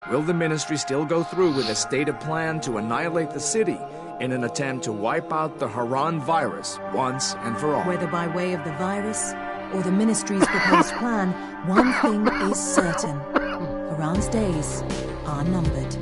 will the ministry still go through with a stated plan to annihilate the city in an attempt to wipe out the Haran virus once and for all? Whether by way of the virus or the ministry's proposed plan, one thing is certain. Haran's days are numbered.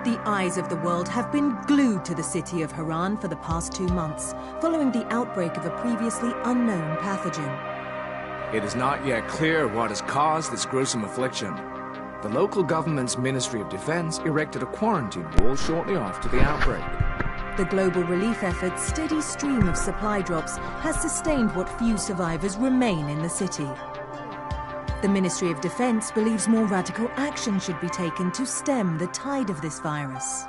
The eyes of the world have been glued to the city of Haran for the past 2 months, following the outbreak of a previously unknown pathogen. It is not yet clear what has caused this gruesome affliction. The local government's Ministry of Defense erected a quarantine wall shortly after the outbreak. The global relief effort's steady stream of supply drops has sustained what few survivors remain in the city. The Ministry of Defense believes more radical action should be taken to stem the tide of this virus.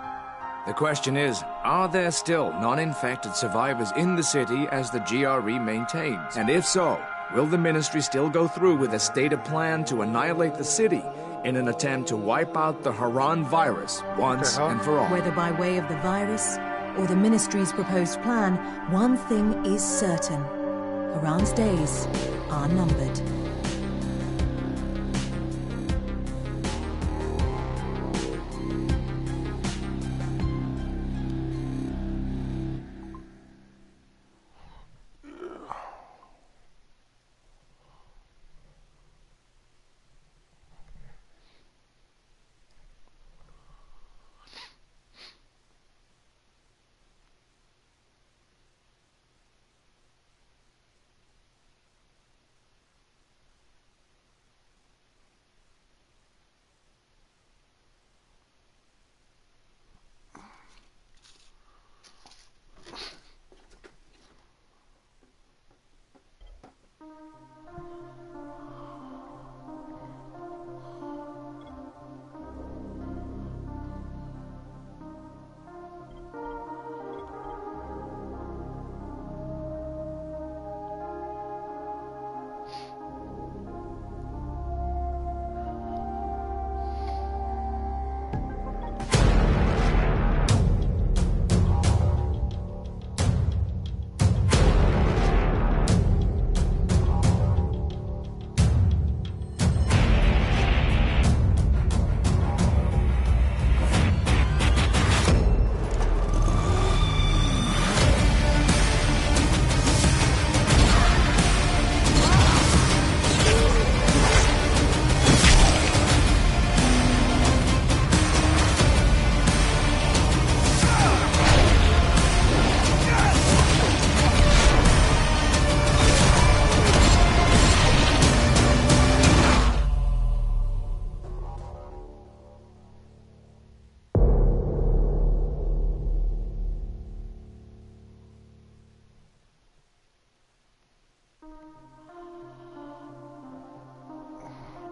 The question is, are there still non-infected survivors in the city as the GRE maintains? And if so, will the ministry still go through with a stated plan to annihilate the city in an attempt to wipe out the Haran virus once and for all? Whether by way of the virus or the ministry's proposed plan, one thing is certain. Haran's days are numbered.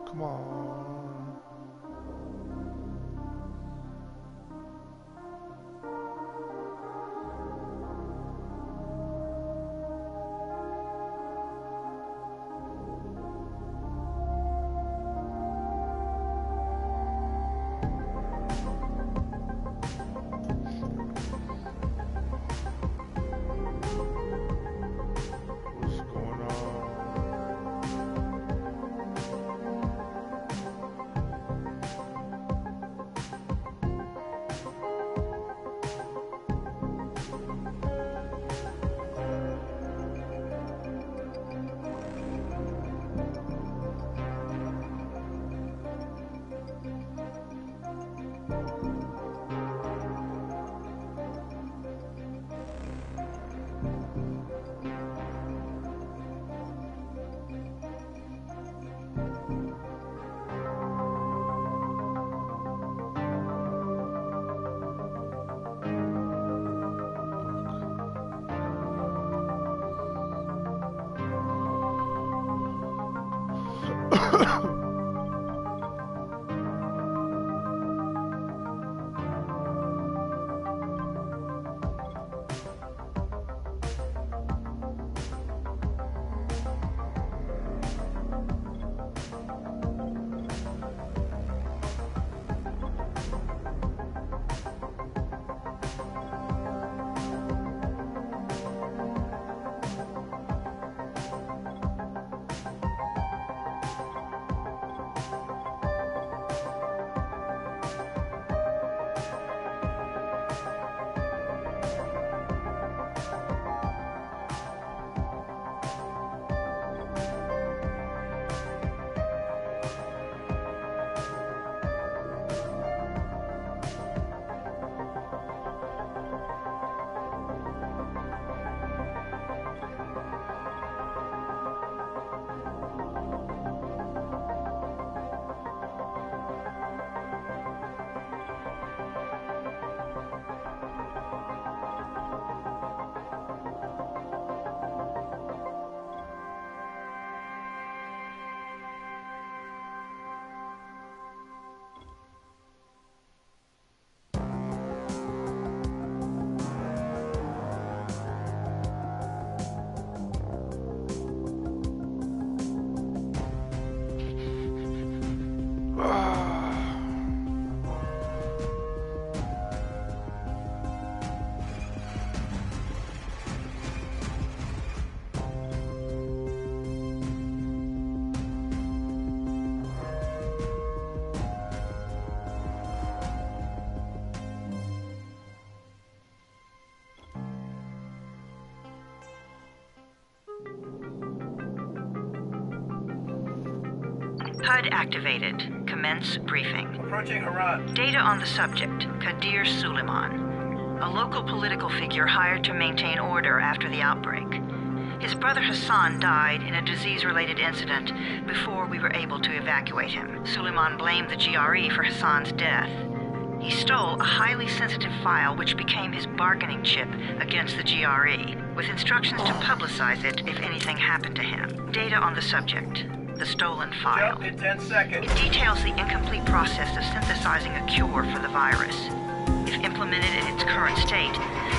Come on. What's going on? HUD activated. Commence briefing. Approaching Haran. Data on the subject, Kadir Suleiman. A local political figure hired to maintain order after the outbreak. His brother Hassan died in a disease-related incident before we were able to evacuate him. Suleiman blamed the GRE for Hassan's death. He stole a highly sensitive file which became his bargaining chip against the GRE, with instructions to publicize it if anything happened to him. Data on the subject, the stolen file. Jump in 10 seconds. It details the incomplete process of synthesizing a cure for the virus. If implemented in its current state,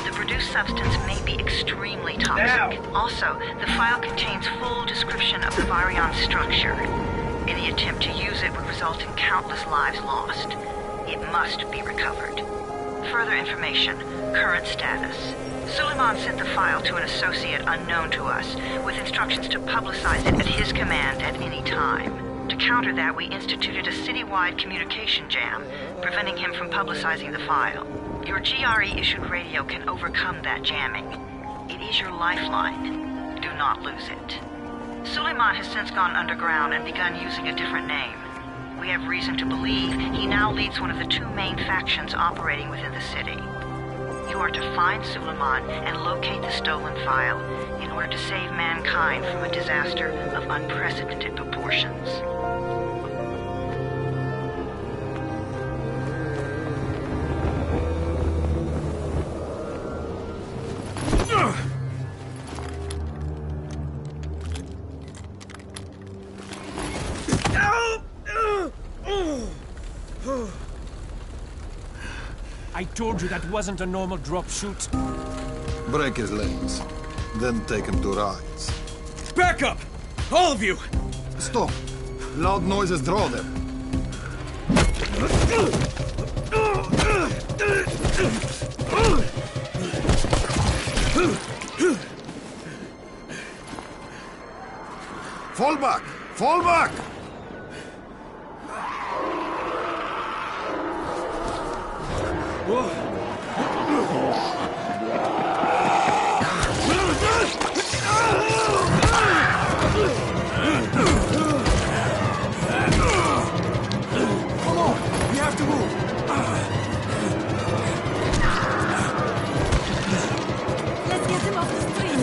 the produced substance may be extremely toxic. Now. Also, the file contains full description of the virion structure. Any attempt to use it would result in countless lives lost. It must be recovered. Further information, current status. Suleiman sent the file to an associate unknown to us, with instructions to publicize it at his command at any time. To counter that, we instituted a citywide communication jam, preventing him from publicizing the file. Your GRE-issued radio can overcome that jamming. It is your lifeline. Do not lose it. Suleiman has since gone underground and begun using a different name. We have reason to believe he now leads one of the two main factions operating within the city. You are to find Suleiman and locate the stolen file in order to save mankind from a disaster of unprecedented proportions. I told you that wasn't a normal drop shoot. Break his legs, then take him to rides. Back up! All of you! Stop! Loud noises draw them. Fall back! Fall back! Come on! We have to move! Let's get him off the street.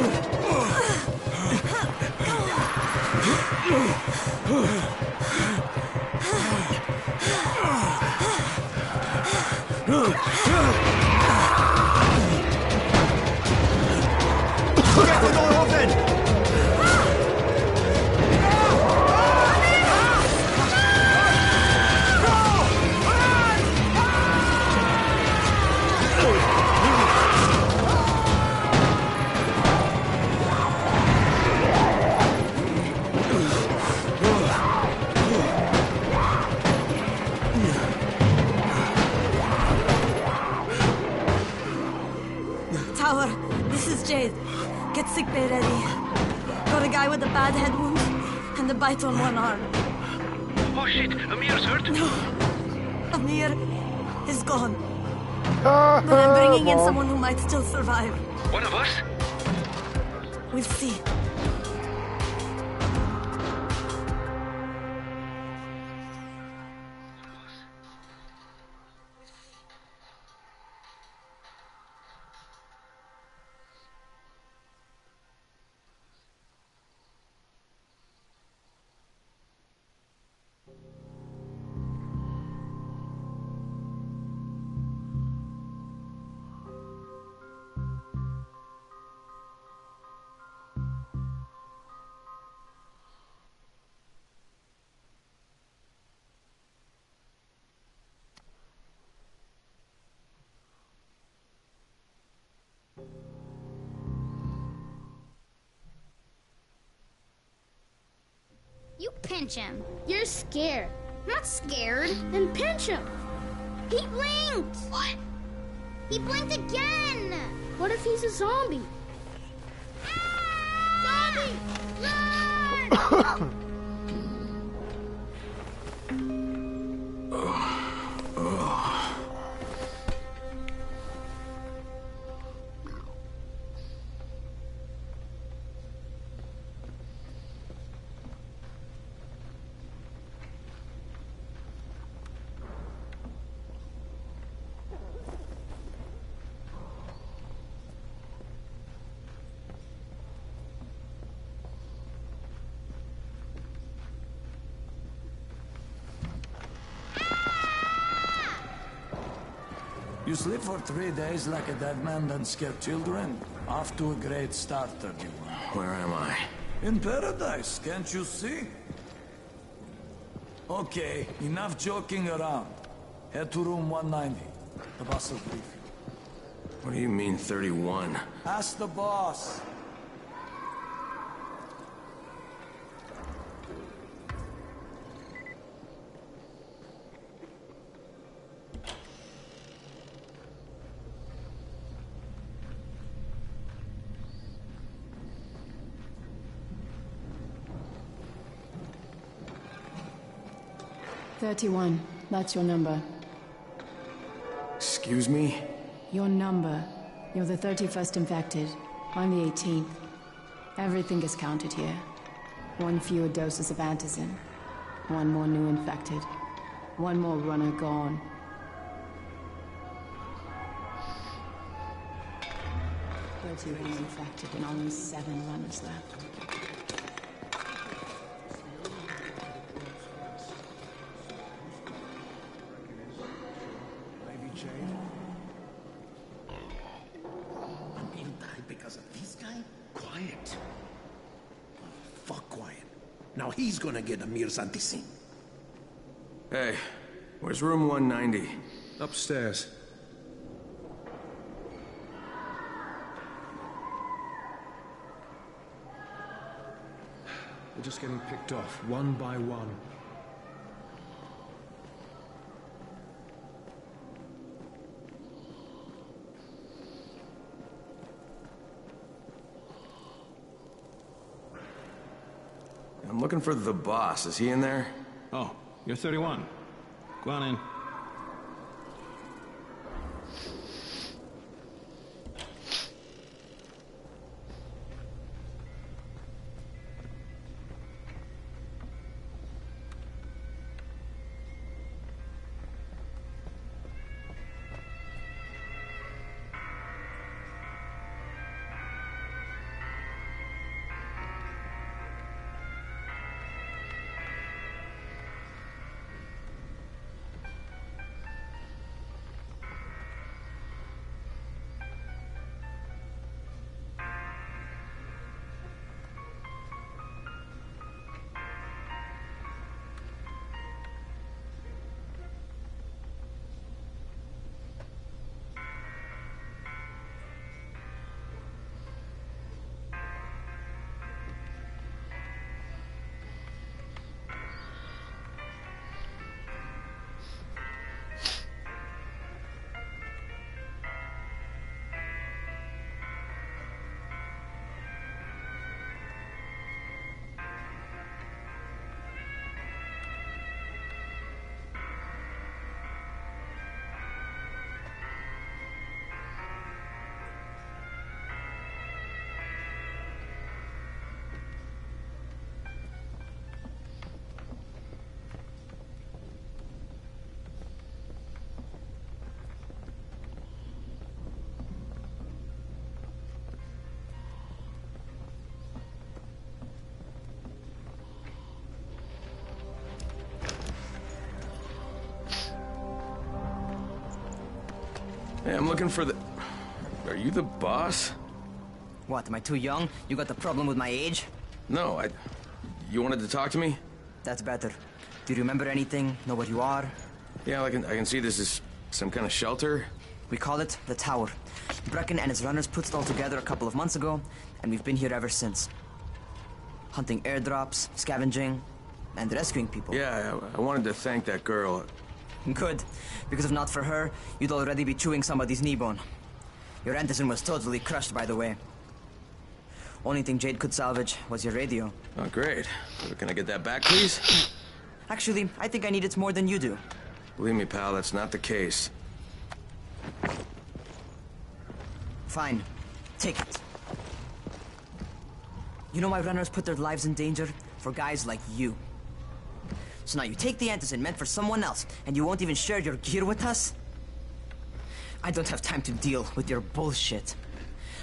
Get the door open! Tower, this is Jade. Get sickbay ready. Got a guy with a bad head wound and a bite on one arm. Oh shit, Amir's hurt? No, Amir is gone. But I'm bringing in someone who might still survive. One of us? We'll see. You pinch him. You're scared. I'm not scared. Then pinch him. He blinked. What? He blinked again. What if he's a zombie? Zombie! Run! You sleep for 3 days like a dead man, then scare children? Off to a great start, 31. Where am I? In paradise, can't you see? Okay, enough joking around. Head to room 190. The boss will brief you. What do you mean, 31? Ask the boss. That's your number. Excuse me? Your number. You're the 31st infected. I'm the 18th. Everything is counted here. 1 fewer doses of antizin. 1 more new infected. 1 more runner gone. "31 infected and only 7 runners left." Now he's gonna get Amir's anti-scene. Hey, where's room 190? Upstairs. We're just getting picked off, one by one. I'm looking for the boss. Is he in there? Oh, you're 31. Go on in. Hey, I'm looking for the... Are you the boss? What, am I too young? You got the problem with my age? No, You wanted to talk to me? That's better. Do you remember anything? Know where you are? Yeah, I can see this is some kind of shelter. We call it the Tower. Brecken and his runners put it all together a couple of months ago, and we've been here ever since. Hunting airdrops, scavenging, and rescuing people. Yeah, I wanted to thank that girl. Good, because if not for her, you'd already be chewing somebody's knee bone. Your antizin was totally crushed, by the way. Only thing Jade could salvage was your radio. Oh, great. Can I get that back, please? Actually, I think I need it more than you do. Believe me, pal, that's not the case. Fine. Take it. You know why runners put their lives in danger? For guys like you. So now you take the antizin meant for someone else, and you won't even share your gear with us? I don't have time to deal with your bullshit.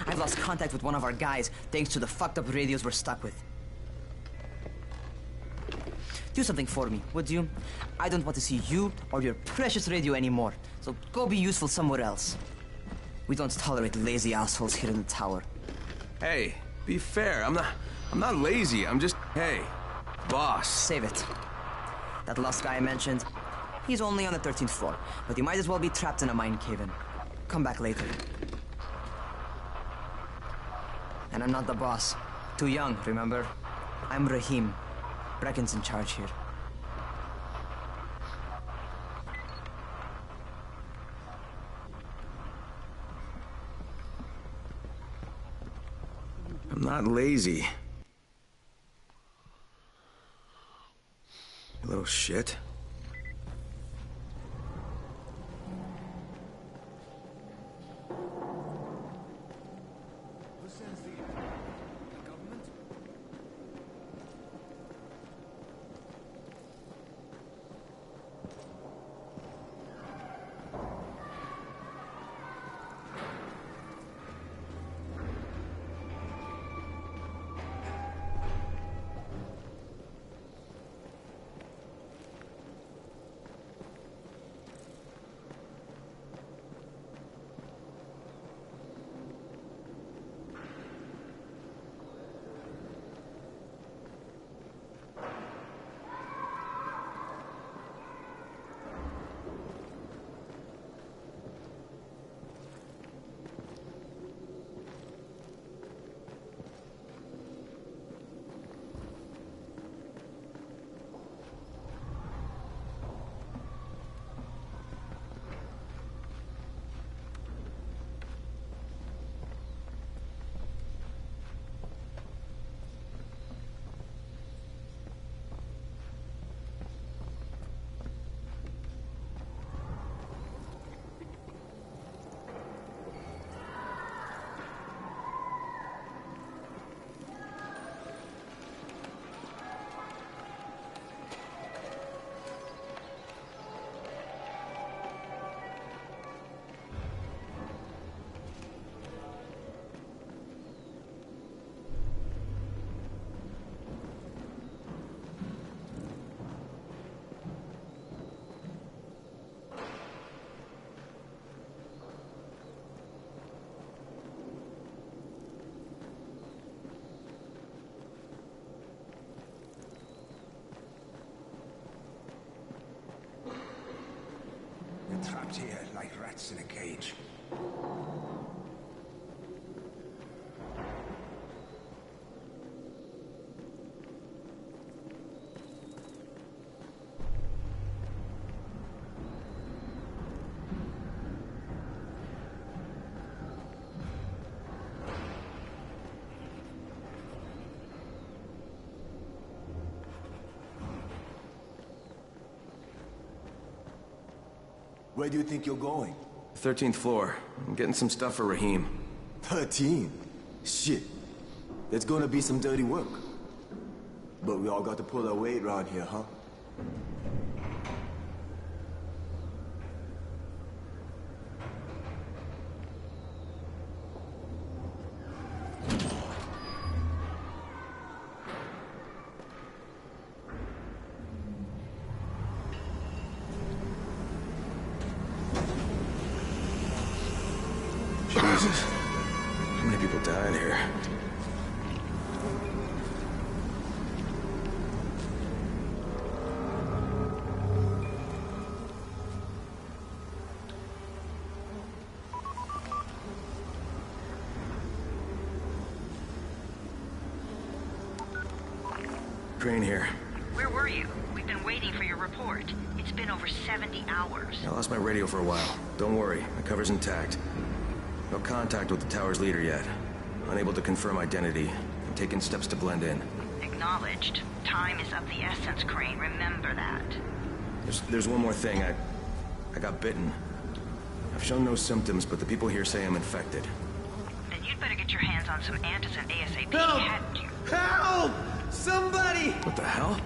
I've lost contact with one of our guys thanks to the fucked up radios we're stuck with. Do something for me, would you? I don't want to see you or your precious radio anymore, so go be useful somewhere else. We don't tolerate lazy assholes here in the tower. Hey, be fair. I'm not lazy. I'm just... Hey, boss. Save it. That last guy I mentioned, he's only on the 13th floor, but he might as well be trapped in a mine cave-in. Come back later. And I'm not the boss. Too young, remember? I'm Rahim. Brecken's in charge here. I'm not lazy. You little shit. Trapped here like rats in a cage. Where do you think you're going? 13th floor. I'm getting some stuff for Rahim. 13? Shit. There's gonna be some dirty work. But we all got to pull our weight around here, huh? Jesus. How many people died here? Crane here. Where were you? We've been waiting for your report. It's been over 70 hours. I lost my radio for a while. Don't worry, my cover's intact. No contact with the tower's leader yet. Unable to confirm identity. I'm taking steps to blend in. Acknowledged. Time is of the essence, Crane. Remember that. There's one more thing. I got bitten. I've shown no symptoms, but the people here say I'm infected. Then you'd better get your hands on some antizin ASAP. Help! Hadn't you? Help! Somebody! What the hell?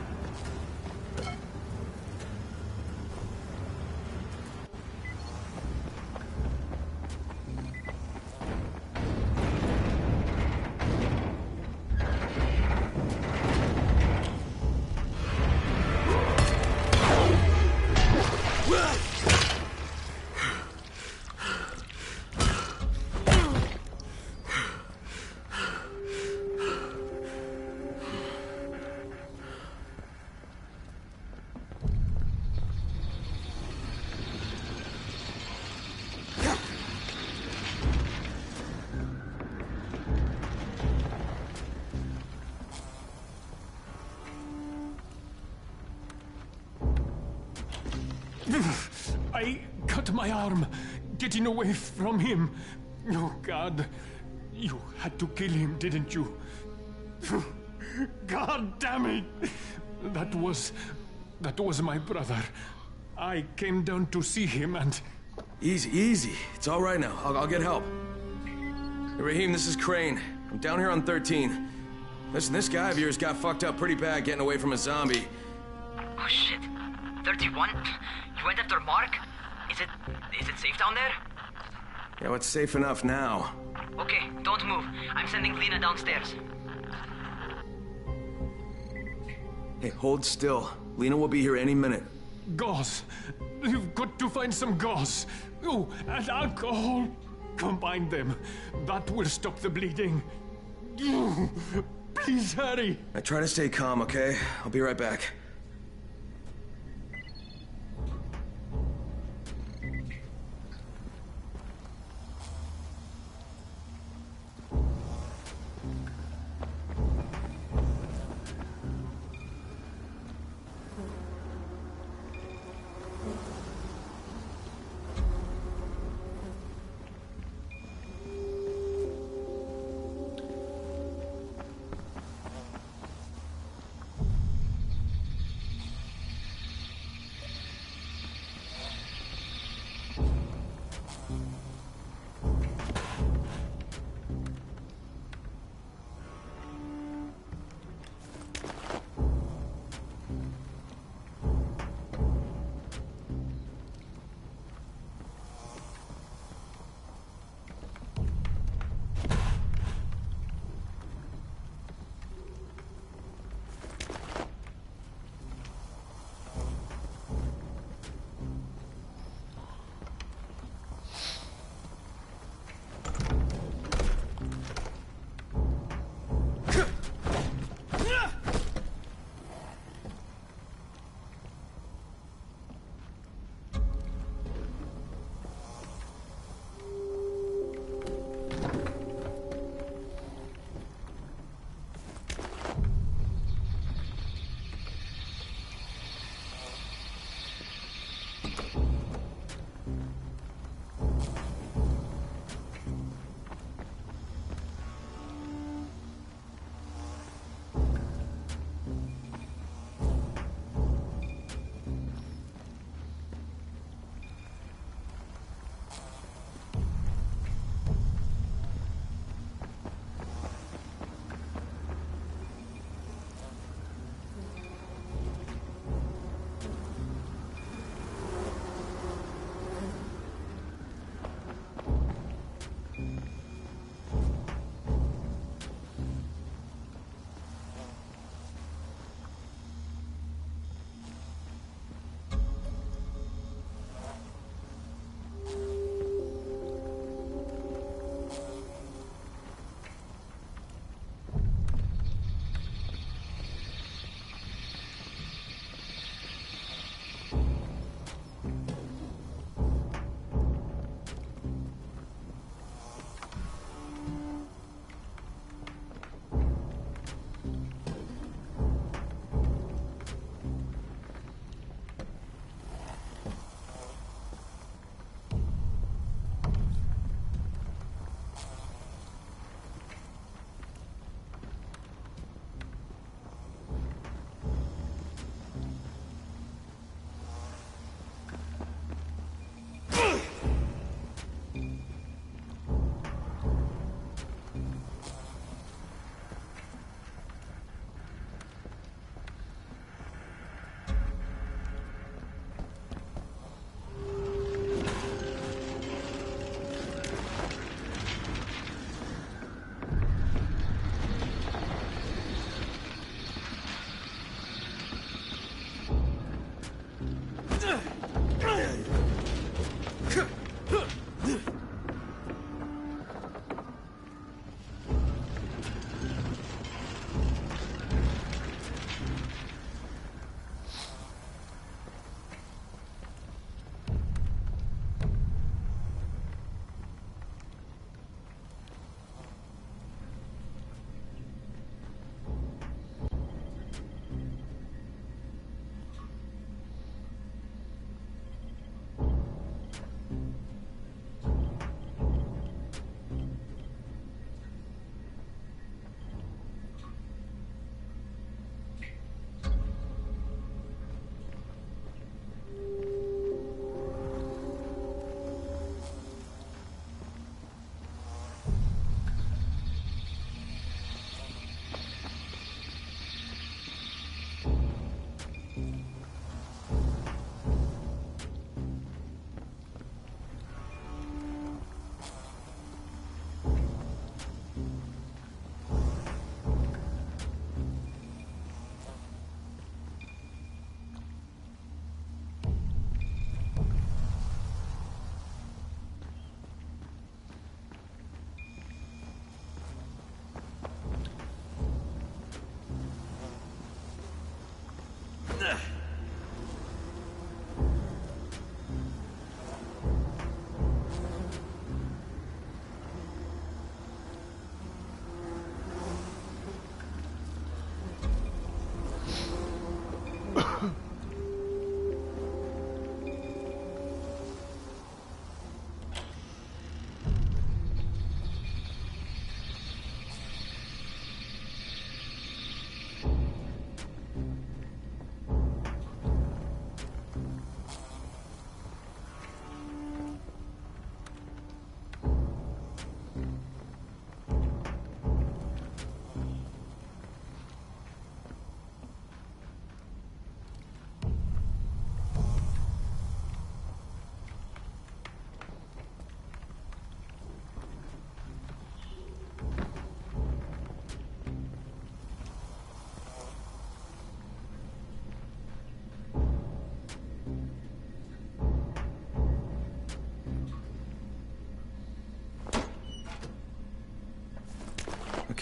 I cut my arm, getting away from him. Oh, God. You had to kill him, didn't you? God damn it! That was my brother. I came down to see him and... Easy. It's all right now. I'll get help. Hey, Raheem, this is Crane. I'm down here on 13. Listen, this guy of yours got fucked up pretty bad getting away from a zombie. Oh, shit. 31? You went after Mark? Is it safe down there? Yeah, well, it's safe enough now. Okay, don't move. I'm sending Lena downstairs. Hey, hold still. Lena will be here any minute. Gauze. You've got to find some gauze. Oh, and alcohol. Combine them. That will stop the bleeding. Please hurry. I try to stay calm, okay? I'll be right back.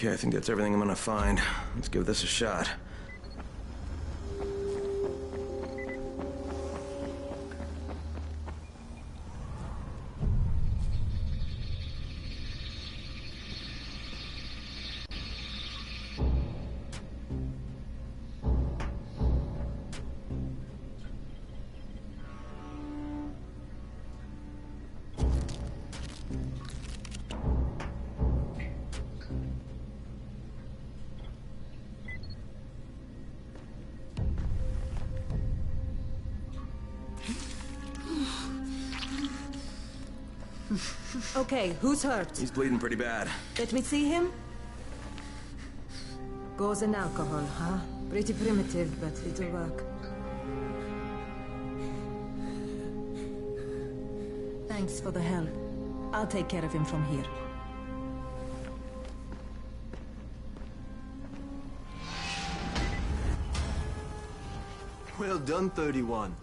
Okay, I think that's everything I'm gonna find. Let's give this a shot. Okay, who's hurt? He's bleeding pretty bad. Let me see him. Gauze and alcohol, huh? Pretty primitive, but it'll work. Thanks for the help. I'll take care of him from here. Well done, 31.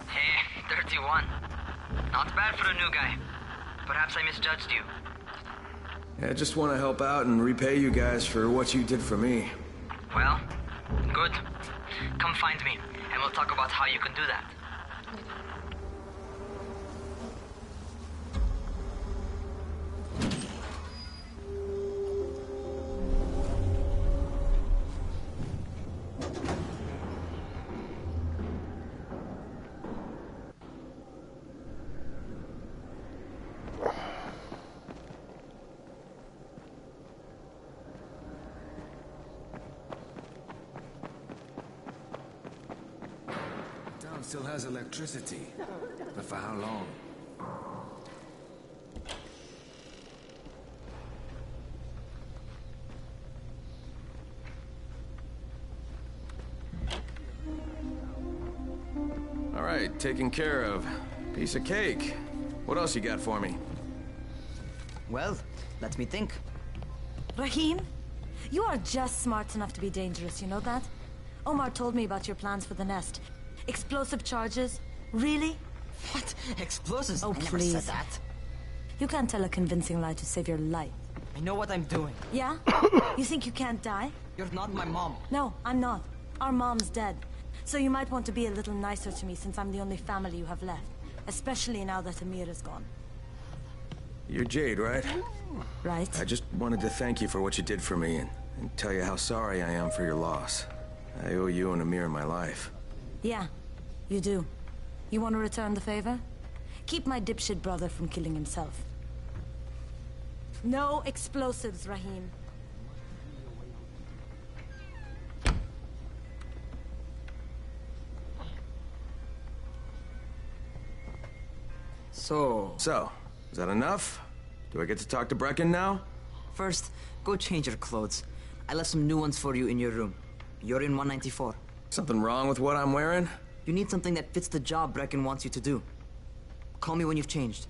Hey, 31. Not bad for a new guy. Perhaps I misjudged you. I just want to help out and repay you guys for what you did for me. Well, good. Come find me, and we'll talk about how you can do that. Still has electricity, but for how long? All right, taken care of. Piece of cake. What else you got for me? Well, let me think. Rahim, you are just smart enough to be dangerous, you know that? Omar told me about your plans for the nest. Explosive charges? Really? What? Explosives? Oh, I never please. said that. You can't tell a convincing lie to save your life. I know what I'm doing. Yeah? You think you can't die? You're not my mom. No, I'm not. Our mom's dead. So you might want to be a little nicer to me since I'm the only family you have left. Especially now that Amir is gone. You're Jade, right? Right. I just wanted to thank you for what you did for me and tell you how sorry I am for your loss. I owe you and Amir my life. Yeah, you do. You want to return the favor? Keep my dipshit brother from killing himself. No explosives, Rahim. So, is that enough? Do I get to talk to Brecken now? first, go change your clothes. I left some new ones for you in your room. You're in 194. Something wrong with what I'm wearing? You need something that fits the job Brecken wants you to do. Call me when you've changed.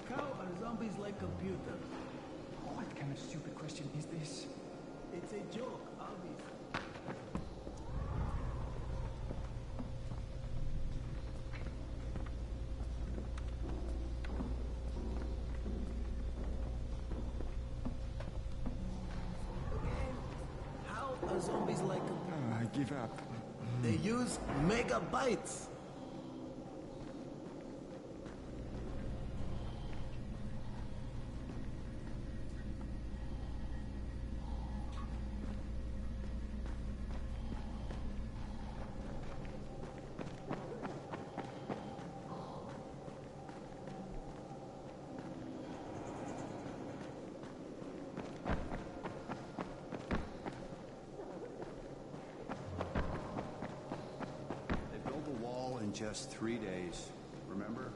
How are zombies like computers? What kind of stupid question is this? It's a joke, obviously. How are zombies like computers? I give up. They use megabytes. They built a wall in just 3 days, remember?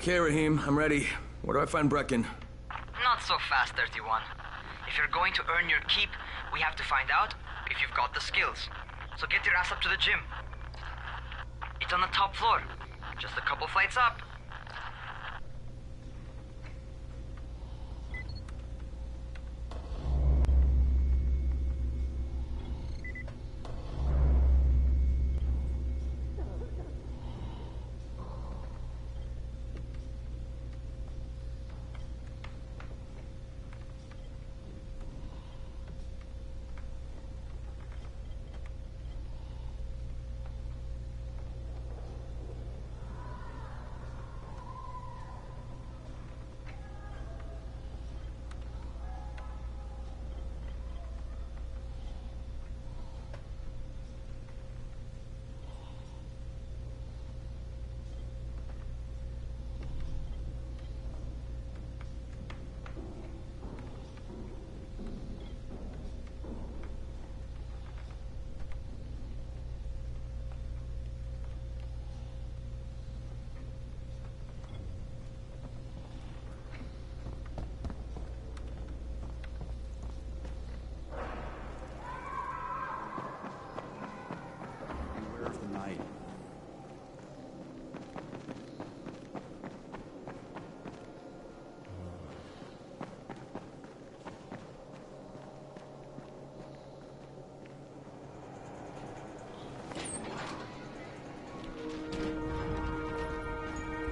Okay, Rahim, I'm ready. Where do I find Brecken? Not so fast, 31. If you're going to earn your keep, we have to find out if you've got the skills. So get your ass up to the gym. It's on the top floor. Just a couple flights up.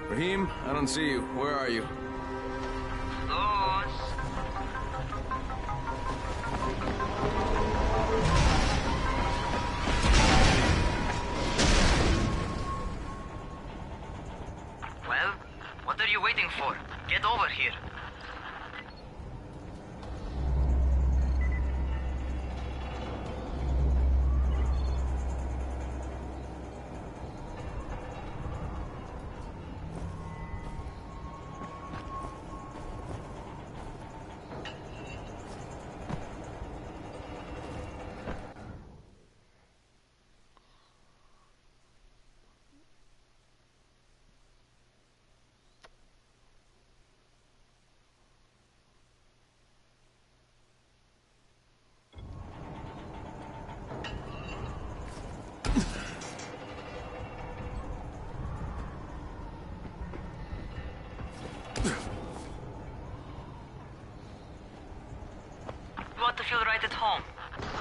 Rahim, I don't see you. Where are you? Well, what are you waiting for? Get over here. You want to feel right at home.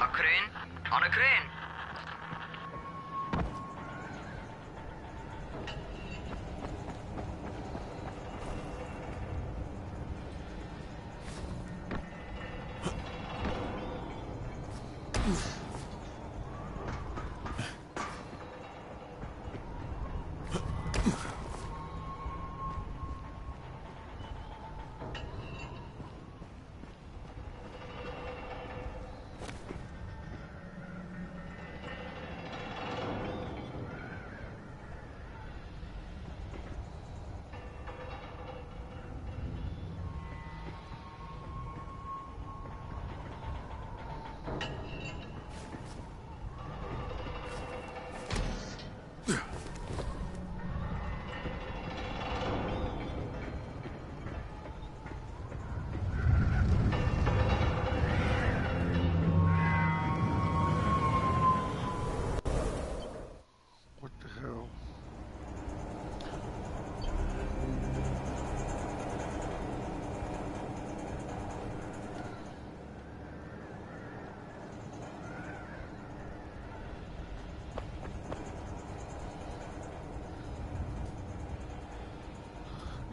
A crane? On a crane. What the hell?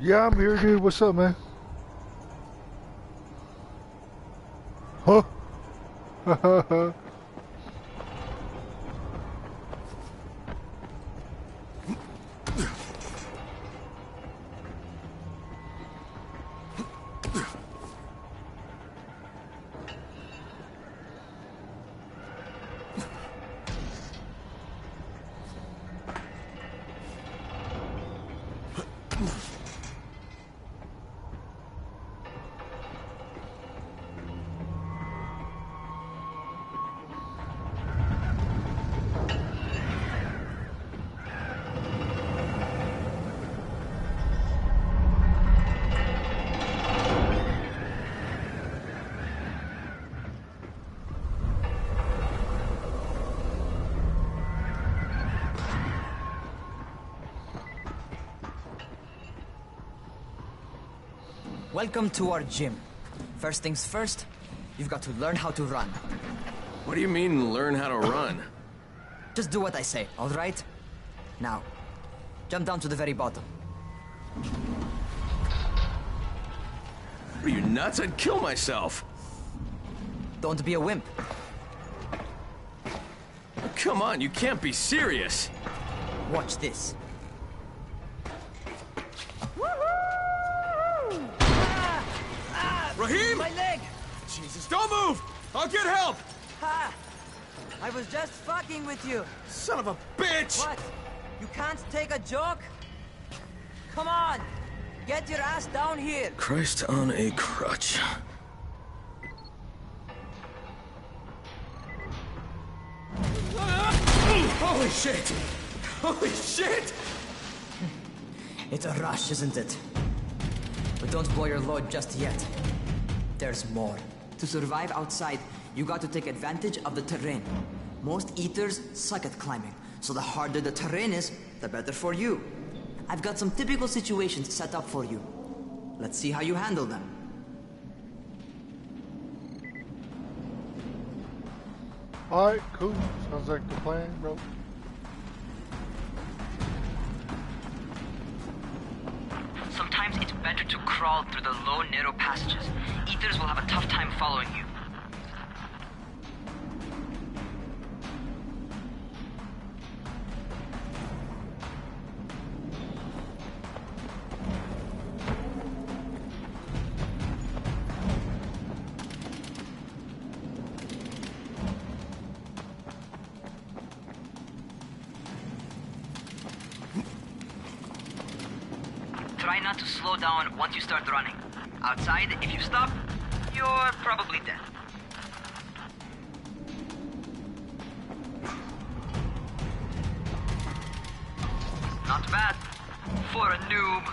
Yeah, I'm here, dude. What's up, man? Huh? Welcome to our gym. First things first, you've got to learn how to run. What do you mean, learn how to run? Just do what I say, all right? Now, jump down to the very bottom. Are you nuts? I'd kill myself. Don't be a wimp. Come on, you can't be serious. Watch this. Raheem! My leg! Jesus, don't move! I'll get help! Ha! I was just fucking with you. Son of a bitch! What? You can't take a joke? Come on! Get your ass down here! Christ on a crutch. Holy shit! Holy shit! It's a rush, isn't it? But don't blow your load just yet. There's more. To survive outside, you got to take advantage of the terrain. Most eaters suck at climbing, so the harder the terrain is, the better for you. I've got some typical situations set up for you. Let's see how you handle them. Alright, cool. Sounds like the plan, bro. Sometimes it's better to crawl through the low, narrow passages. Eaters will have a tough time following you. Try not to slow down once you start running. Outside, if you stop, you're probably dead. Not bad for a noob.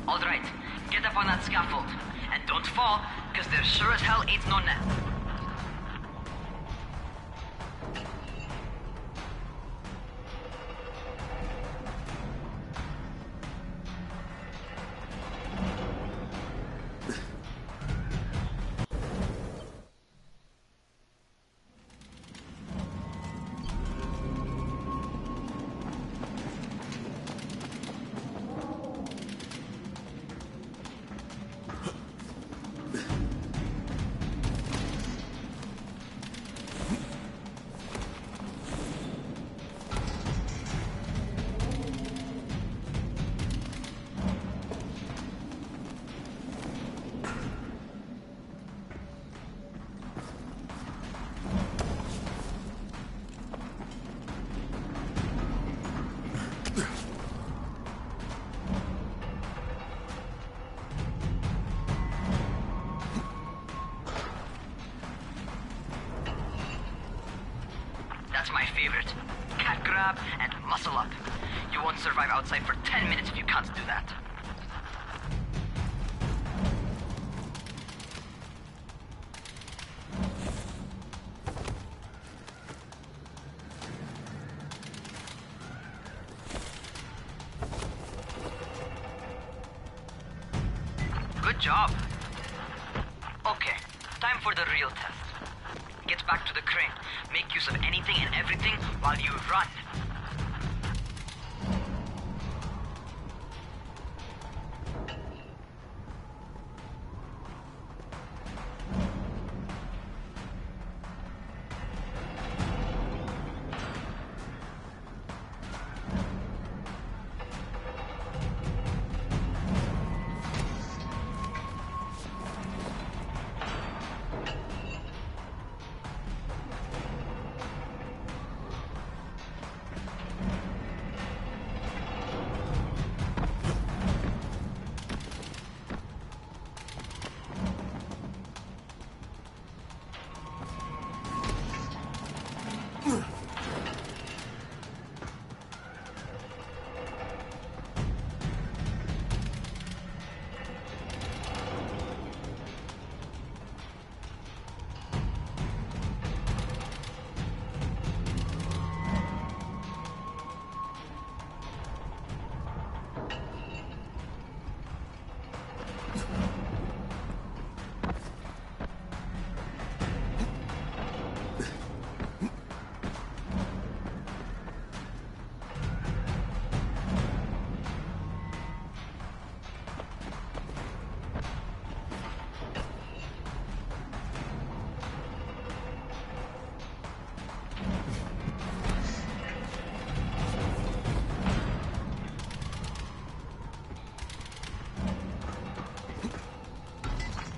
All right, get up on that scaffold. And don't fall, because there sure as hell ain't no net. favorite. Cat grab and muscle up. You won't survive outside for 10 minutes if you can't do that. Good job. Okay, time for the real test. Get back to the crane. Make use of anything and everything while you run.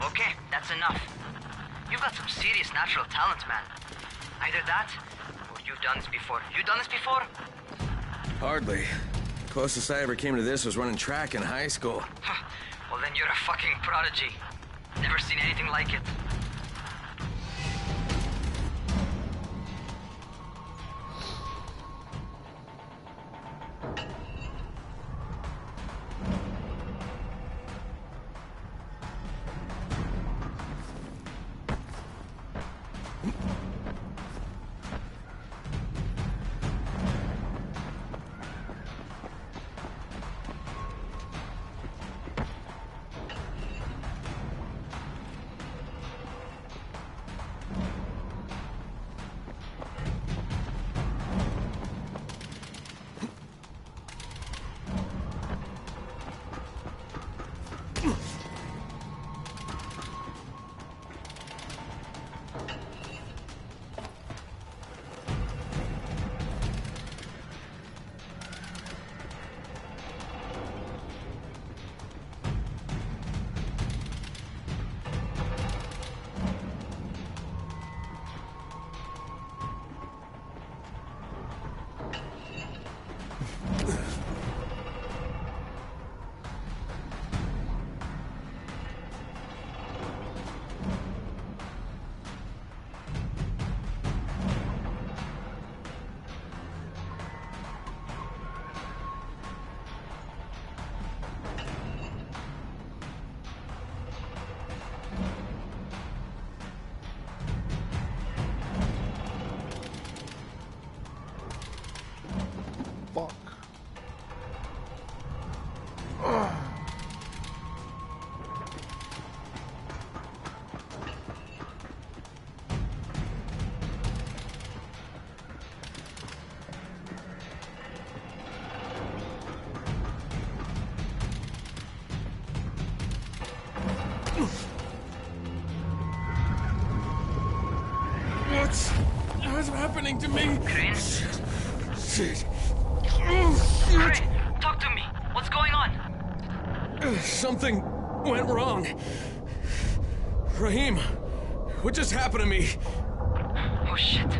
Okay, that's enough. You've got some serious natural talent, man. Either that, or you've done this before. You done this before? Hardly. Closest I ever came to this was running track in high school. Well, then you're a fucking prodigy. Never seen anything like it. What's happening to me? Crane? Shit. Crane, talk to me. What's going on? Something went wrong. Rahim, what just happened to me? Oh shit.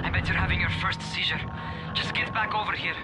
I bet you're having your first seizure. Just get back over here.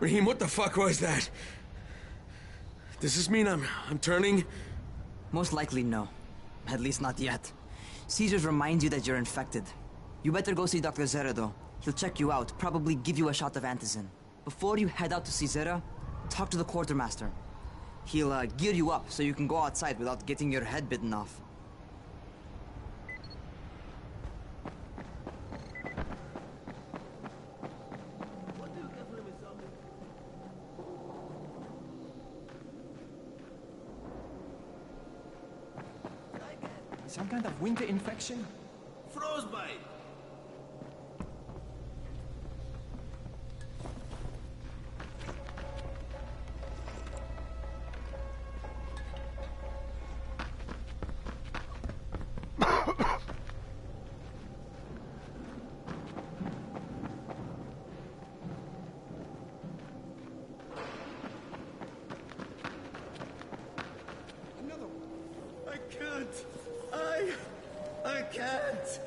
Raheem, what the fuck was that? Does this mean I'm turning? Most likely no. At least not yet. Caesars reminds you that you're infected. You better go see Dr. Zera though. He'll check you out, probably give you a shot of antizin. Before you head out to see Zera, talk to the quartermaster. He'll gear you up so you can go outside without getting your head bitten off. Some kind of winter infection? Frostbite. I can't.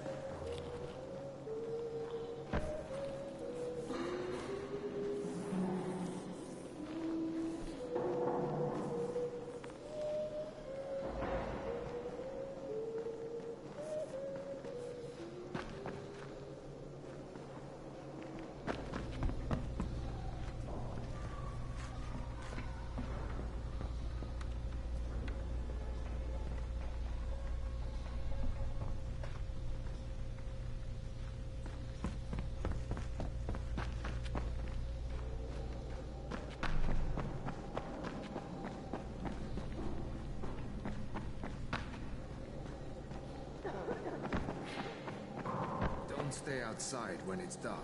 Don't stay outside when it's dark.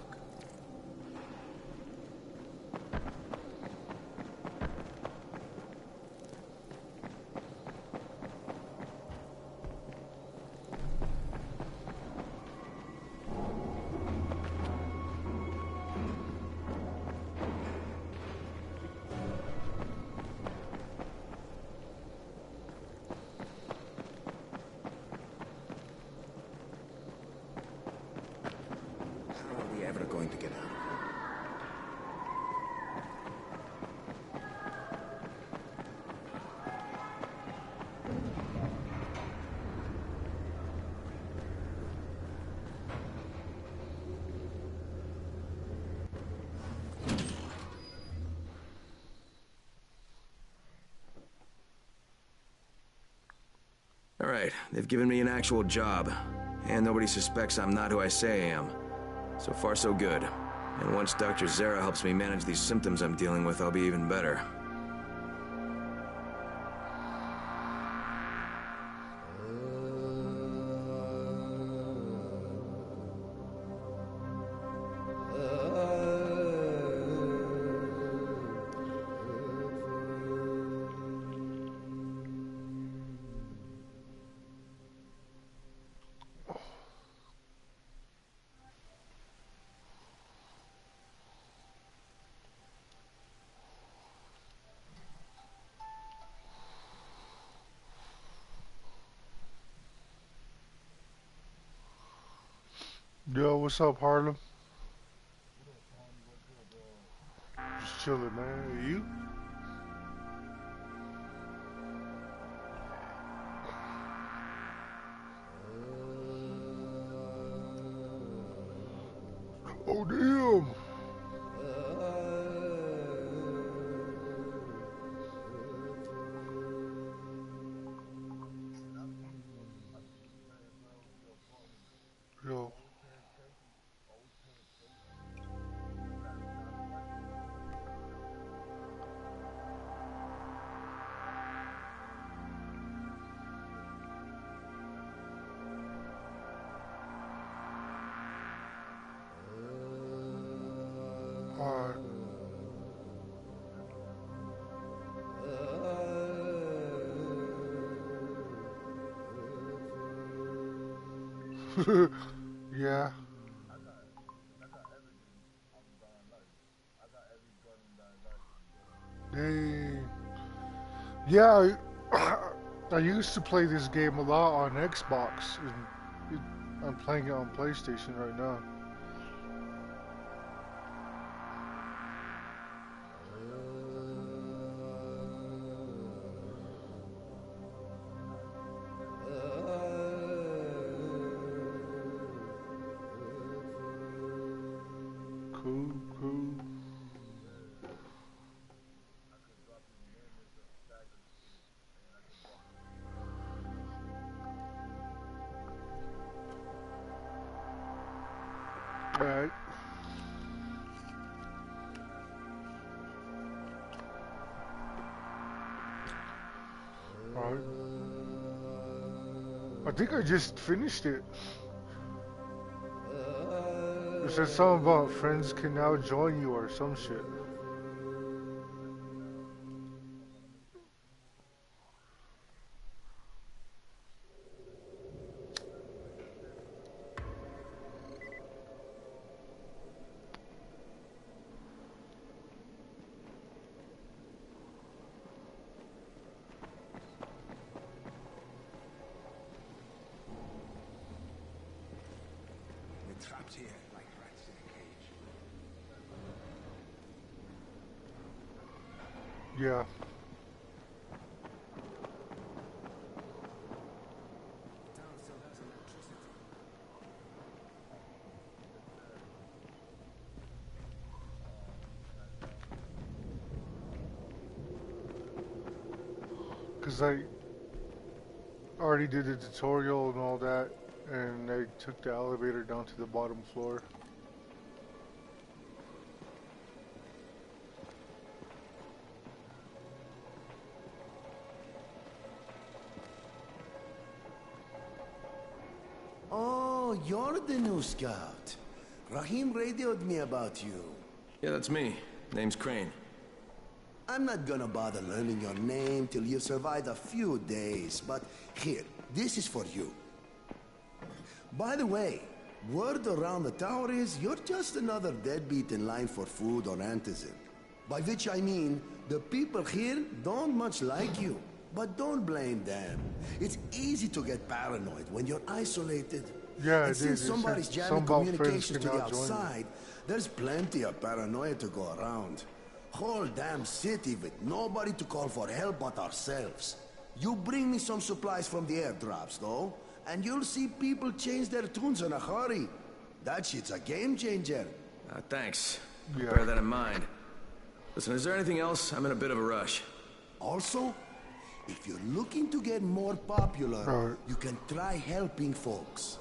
Going to get out. All right, they've given me an actual job, and nobody suspects I'm not who I say I am. So far, so good. And once Dr. Zera helps me manage these symptoms I'm dealing with, I'll be even better. Yo, what's up, Harlem? Just chilling, man. You? Oh, damn! Yo. Alright. Yeah. Dang. Yeah, I used to play this game a lot on Xbox, and I'm playing it on PlayStation right now. Alright. Alright. I think I just finished it. It said something about friends can now join you or some shit. We're trapped here like rats in a cage. Yeah. Town still has electricity. Cause I already did the tutorial and all that, and I took the elevator down to the bottom floor. Oh, you're the new scout. Rahim radioed me about you. Yeah, that's me. Name's Crane. I'm not gonna bother learning your name till you've survived a few days, but here, this is for you. By the way, word around the tower is you're just another deadbeat in line for food or antizin. By which I mean, the people here don't much like you. But don't blame them. It's easy to get paranoid when you're isolated. Yeah, and since somebody's jamming communications to the outside, there's plenty of paranoia to go around. Whole damn city with nobody to call for help but ourselves. You bring me some supplies from the airdrops, though, and you'll see people change their tunes in a hurry. That shit's a game changer. Thanks. Yeah. Bear that in mind. Listen, is there anything else? I'm in a bit of a rush. Also, if you're looking to get more popular, you can try helping folks.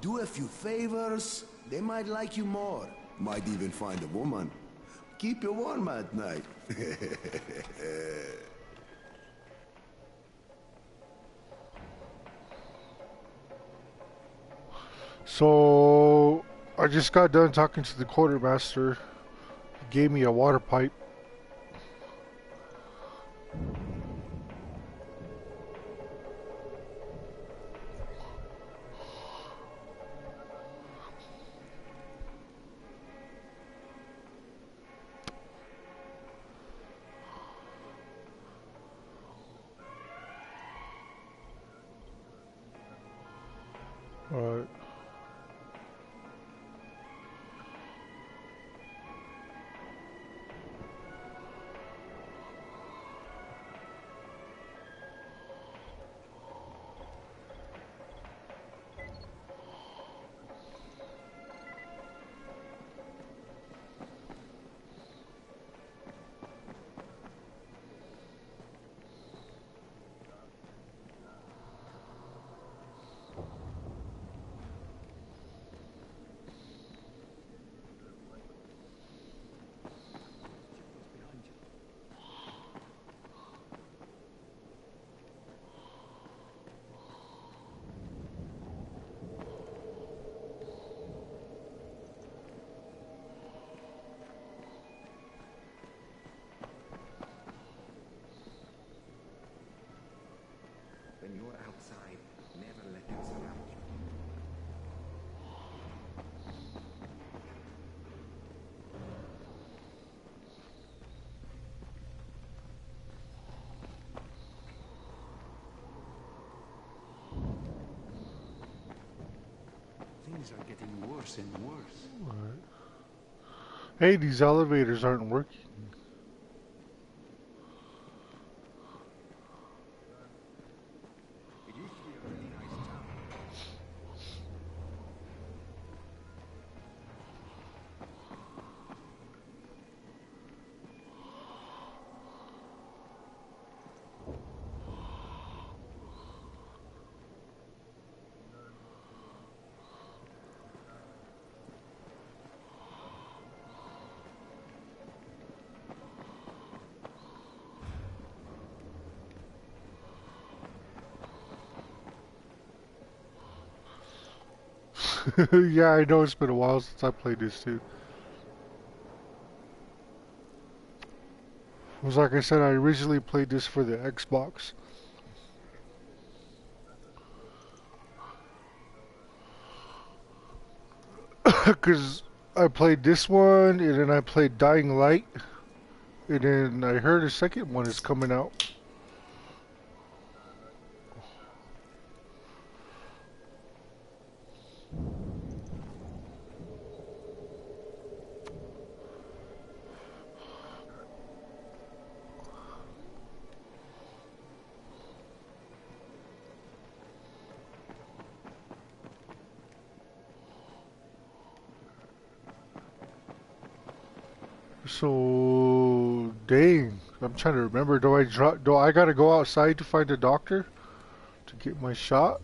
Do a few favors, they might like you more. Might even find a woman. Keep you warm at night. So I just got done talking to the quartermaster. He gave me a water pipe. Alright. When you're outside, never let them surround you. Things are getting worse and worse. Alright. Hey, these elevators aren't working. It used to be a really nice town. Yeah, I know it's been a while since I played this too. It was like I said, I originally played this for the Xbox. Because I played this one, and then I played Dying Light, and then I heard a second one is coming out. So, dang, I'm trying to remember. Do I gotta go outside to find a doctor to get my shot?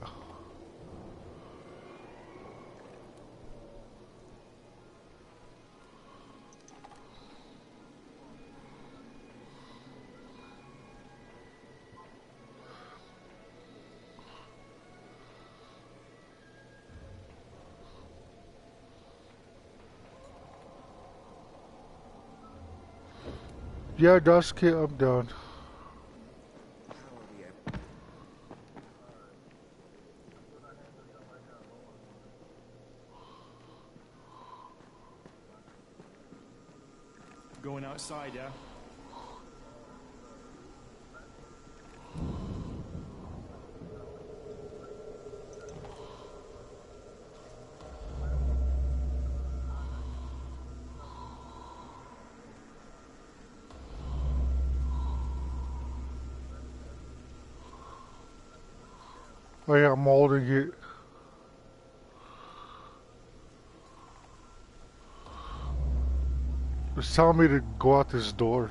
Yeah, Dusky, I'm done. Going outside, yeah? Oh yeah, I'm holding it. It's telling me to go out this door.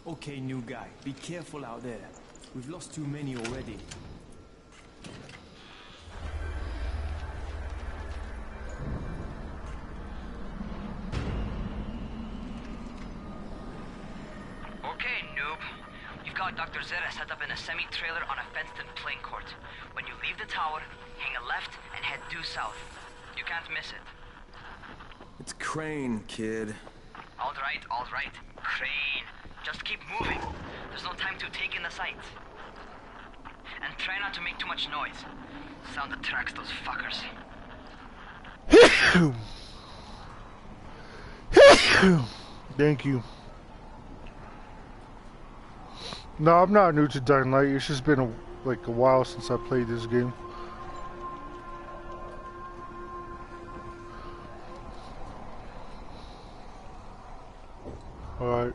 Okay, new guy, be careful out there. We've lost too many already. Okay, noob. You've got Dr. Zera set up in a semi-trailer on a fenced-in playing court. When you leave the tower, hang a left and head due south. You can't miss it. It's Crane, kid. All right. Crane. Just keep moving. There's no time to take in the sights. And try not to make too much noise. Sound attracts those fuckers. Thank you. No, I'm not new to Dying Light. It's just been like a while since I played this game. Alright.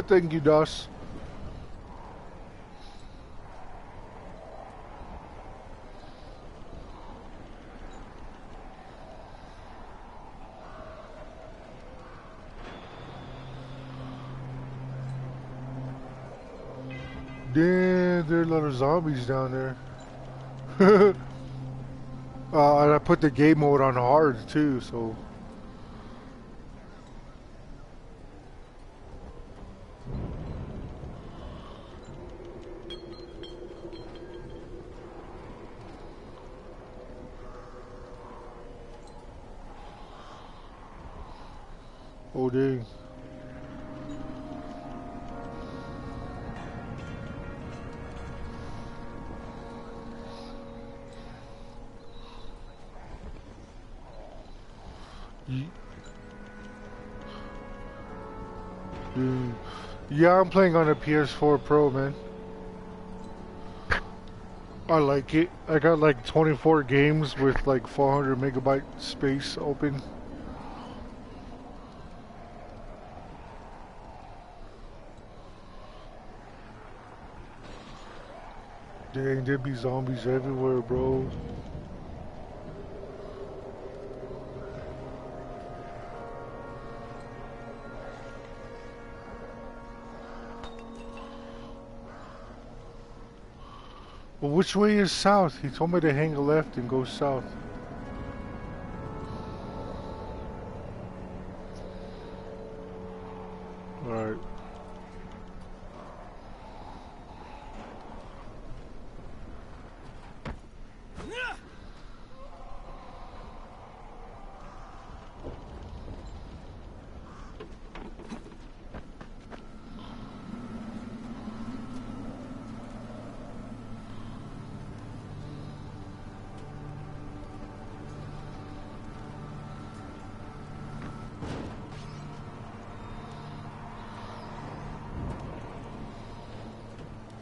Thank you, Das. Damn, there are a lot of zombies down there. And I put the game mode on hard too, so. Oh dang. Yeah, I'm playing on a PS4 Pro, man. I like it. I got like 24 games with like 400 megabyte space open. Dang, there be zombies everywhere, bro. Well, which way is south? He told me to hang a left and go south. Alright.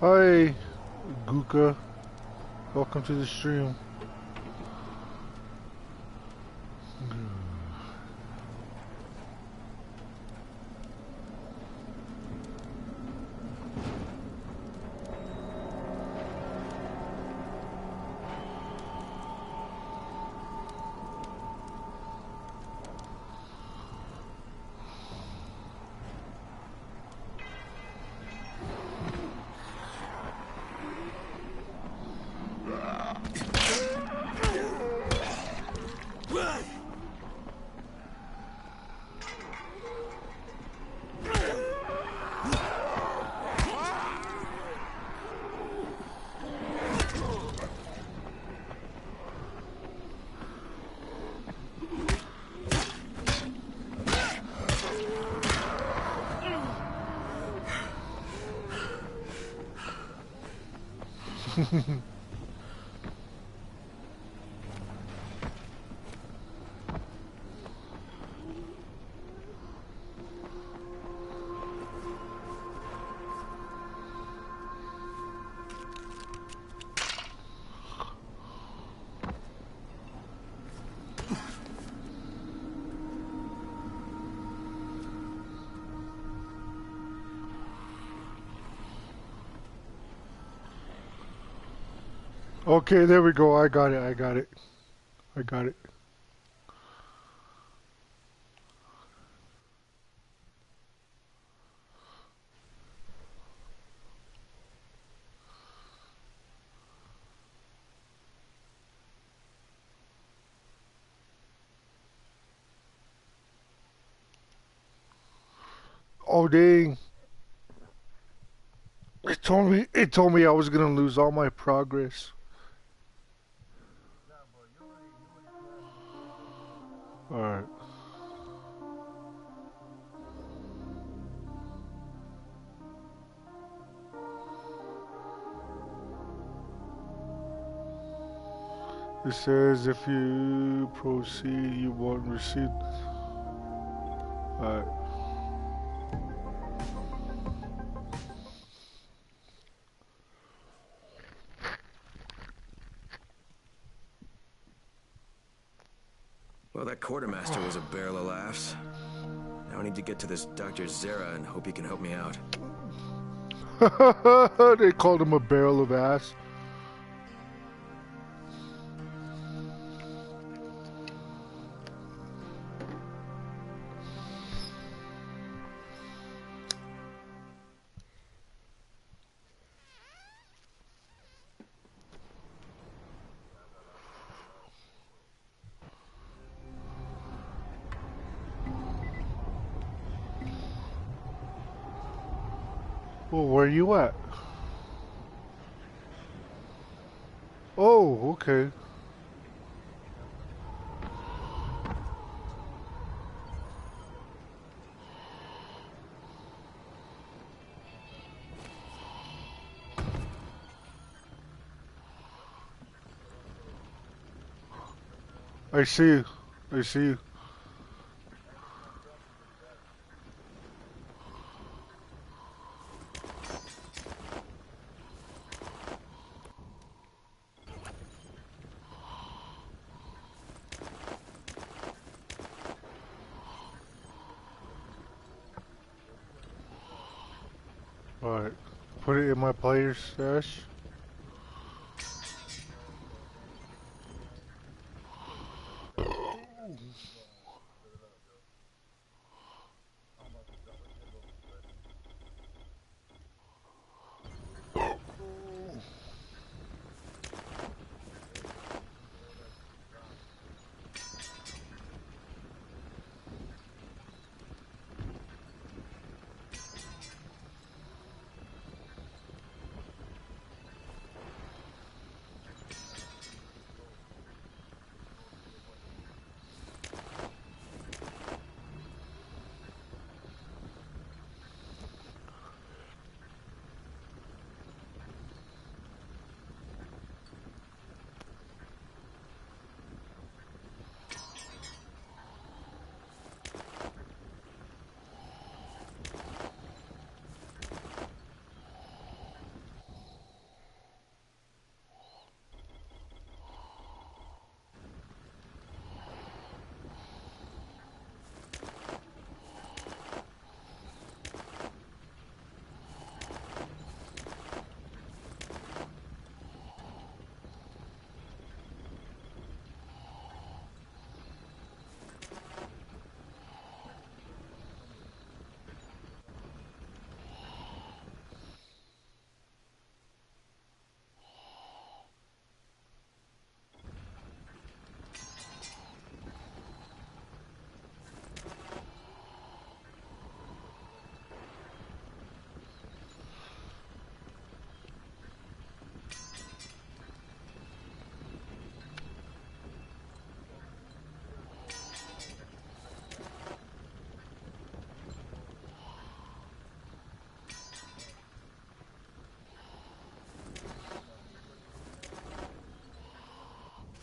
Hi, Guka. Welcome to the stream. Okay, there we go. I got it. I got it. I got it. Oh dang. It told me I was gonna lose all my progress. Alright. It says if you proceed, you won't receive. Alright. Well, that quartermaster was a barrel of laughs. Now I need to get to this Dr. Zera and hope he can help me out. They called him a barrel of ass. Well, where you at? Oh, okay. I see you. I see you. Alright. Put it in my player's stash.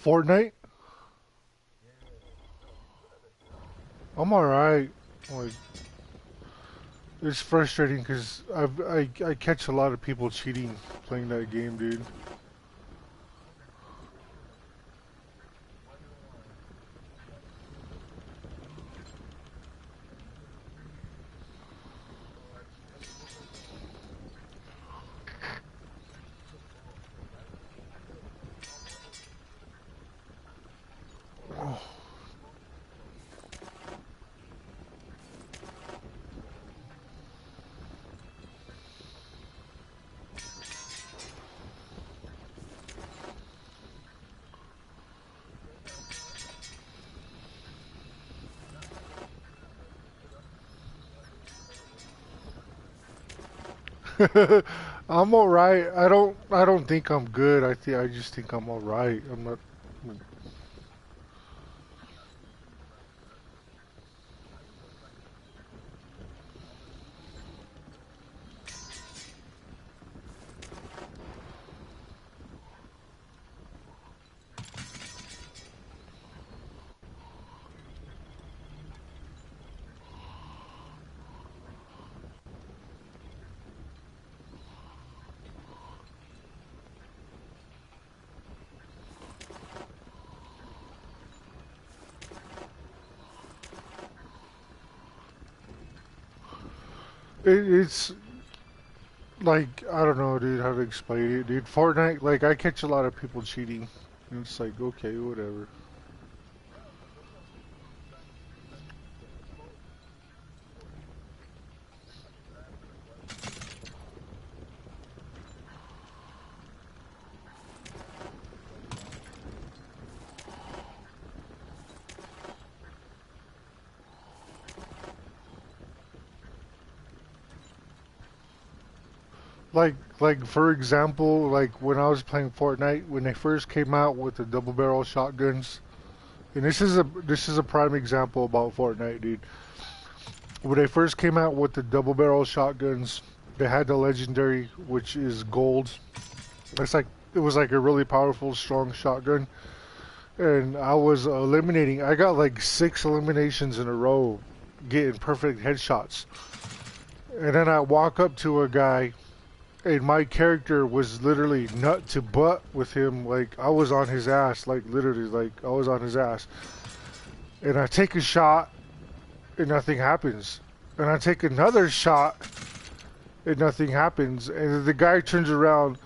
Fortnite? I'm alright. Like, it's frustrating because I catch a lot of people cheating playing that game, dude. I'm alright. I don't think I'm good. I just think I'm alright. I'm not. It's like, I don't know, dude, how to explain it, dude. Fortnite, like, I catch a lot of people cheating. And it's like, okay, whatever. Like for example, like when I was playing Fortnite, when they first came out with the double barrel shotguns, and this is a prime example about Fortnite, dude. When they first came out with the double barrel shotguns, they had the legendary, which is gold. It's like it was like a really powerful, strong shotgun, and I was eliminating. I got like 6 eliminations in a row, getting perfect headshots. And then I walk up to a guy, and my character was literally nut to butt with him. Like I was on his ass, like literally, like I was on his ass. And I take a shot, and nothing happens. And I take another shot, and nothing happens. And the guy turns around,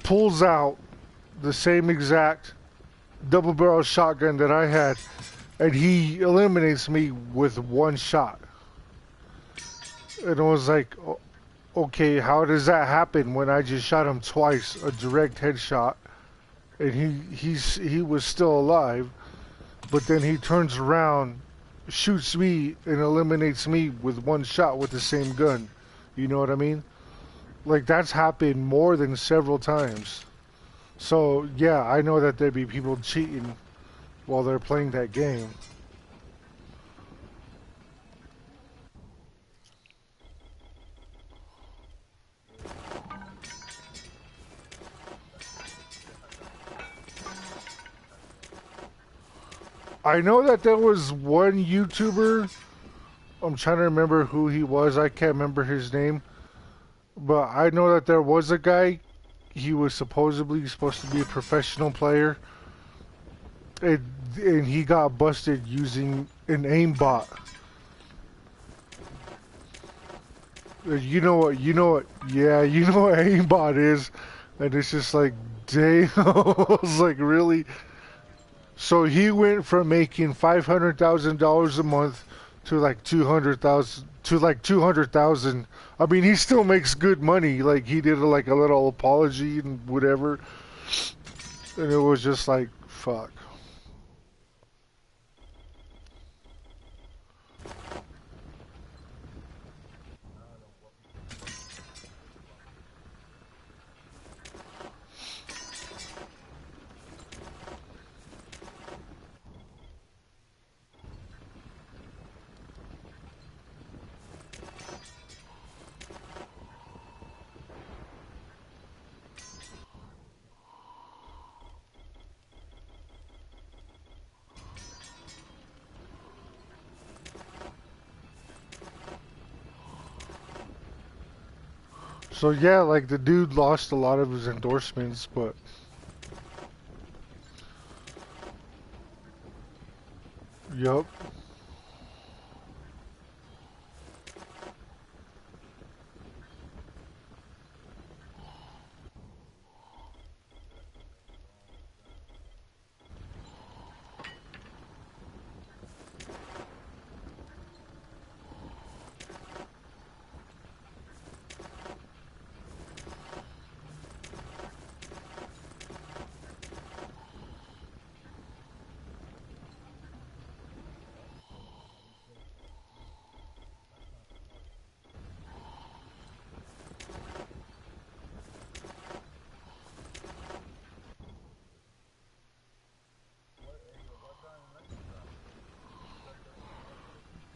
pulls out the same exact double barrel shotgun that I had, and he eliminates me with one shot. And I was like, okay, how does that happen when I just shot him twice, a direct headshot, and he was still alive, but then he turns around, shoots me, and eliminates me with one shot with the same gun. You know what I mean? Like, that's happened more than several times. So, yeah, I know that there'd be people cheating while they're playing that game. I know that there was one YouTuber, I'm trying to remember who he was, I can't remember his name, but I know that there was a guy, he was supposedly supposed to be a professional player, and he got busted using an aimbot. Yeah, you know what aimbot is, and it's just like, damn, I was like, really? So he went from making $500,000 a month to like 200,000. I mean, he still makes good money. Like he did like a little apology and whatever, and it was just like, fuck. So yeah, like the dude lost a lot of his endorsements, but yup.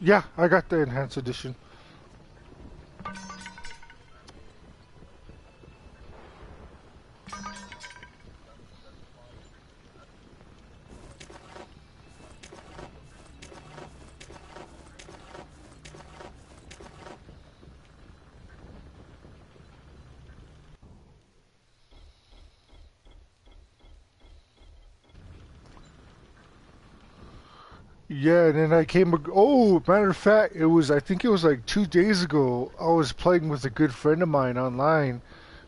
Yeah, I got the enhanced edition. Yeah, and then I came. Oh, matter of fact, I think it was like 2 days ago. I was playing with a good friend of mine online.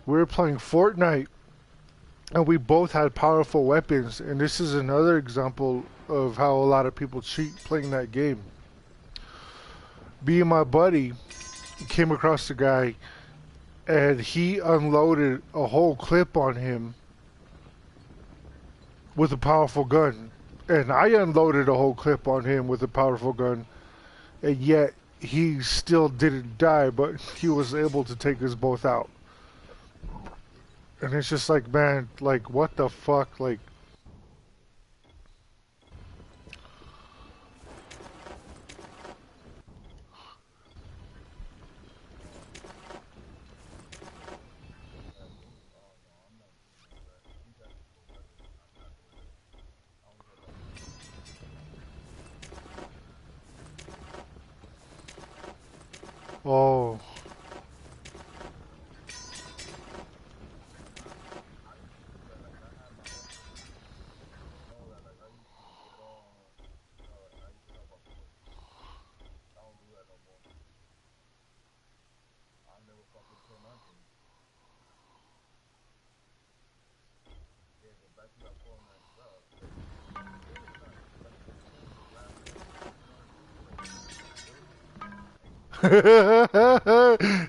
We were playing Fortnite, and we both had powerful weapons. And this is another example of how a lot of people cheat playing that game. Me and my buddy came across a guy, and he unloaded a whole clip on him with a powerful gun. And I unloaded a whole clip on him with a powerful gun. And yet he still didn't die, but he was able to take us both out. And it's just like, man, like, what the fuck? Like, oh.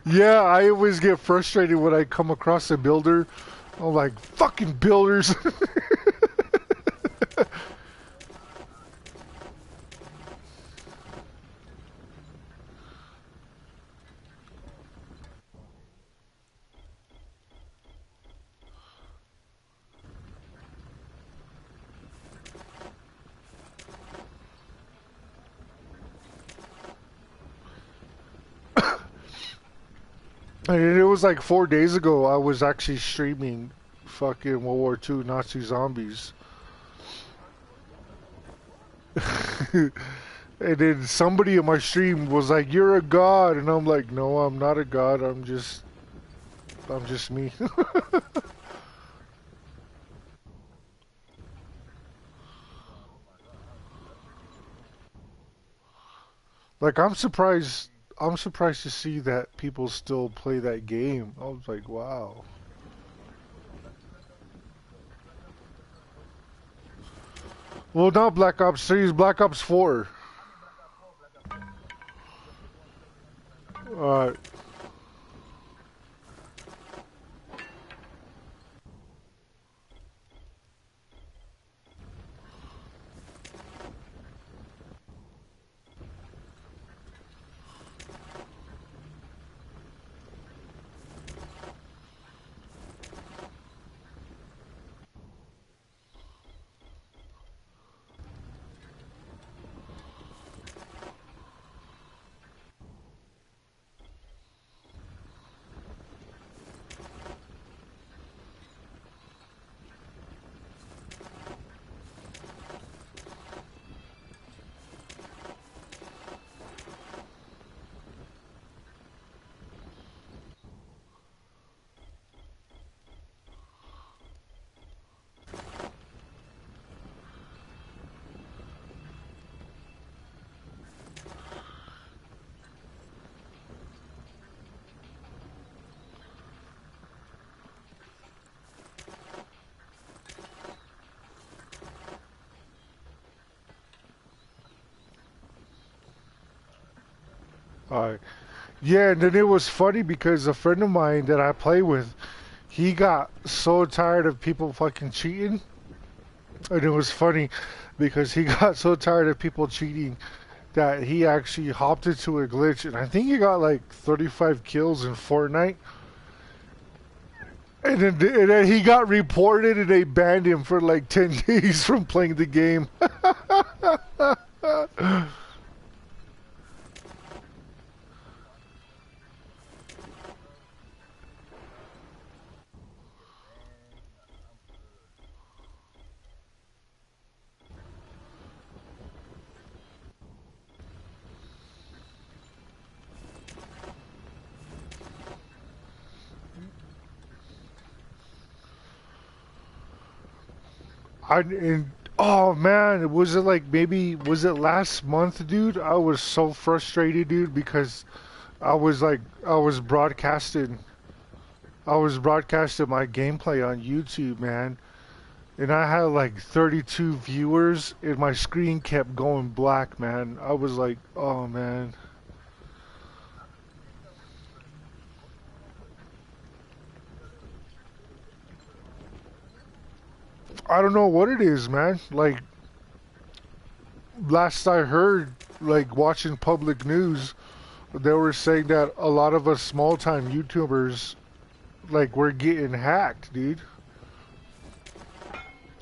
Yeah, I always get frustrated when I come across a builder. I'm like, fucking builders. And it was like 4 days ago, I was actually streaming fucking World War II Nazi zombies. And then somebody in my stream was like, "You're a god," and I'm like, "No, I'm not a god. I'm just me." Like, I'm surprised. I'm surprised to see that people still play that game. I was like, "Wow." Well, not Black Ops 3, it's Black Ops 4. Alright. Alright. Yeah, and then it was funny because a friend of mine that I play with, he got so tired of people fucking cheating. And it was funny because he got so tired of people cheating that he actually hopped into a glitch, and I think he got like 35 kills in Fortnite. And then he got reported and they banned him for like 10 days from playing the game. And oh man, was it like maybe was it last month, dude? I was so frustrated, dude, because I was like I was broadcasting my gameplay on YouTube, man, and I had like 32 viewers, and my screen kept going black, man. I was like, oh man. I don't know what it is, man. Like last I heard, like watching public news, they were saying that a lot of us small-time YouTubers, like, we're getting hacked, dude.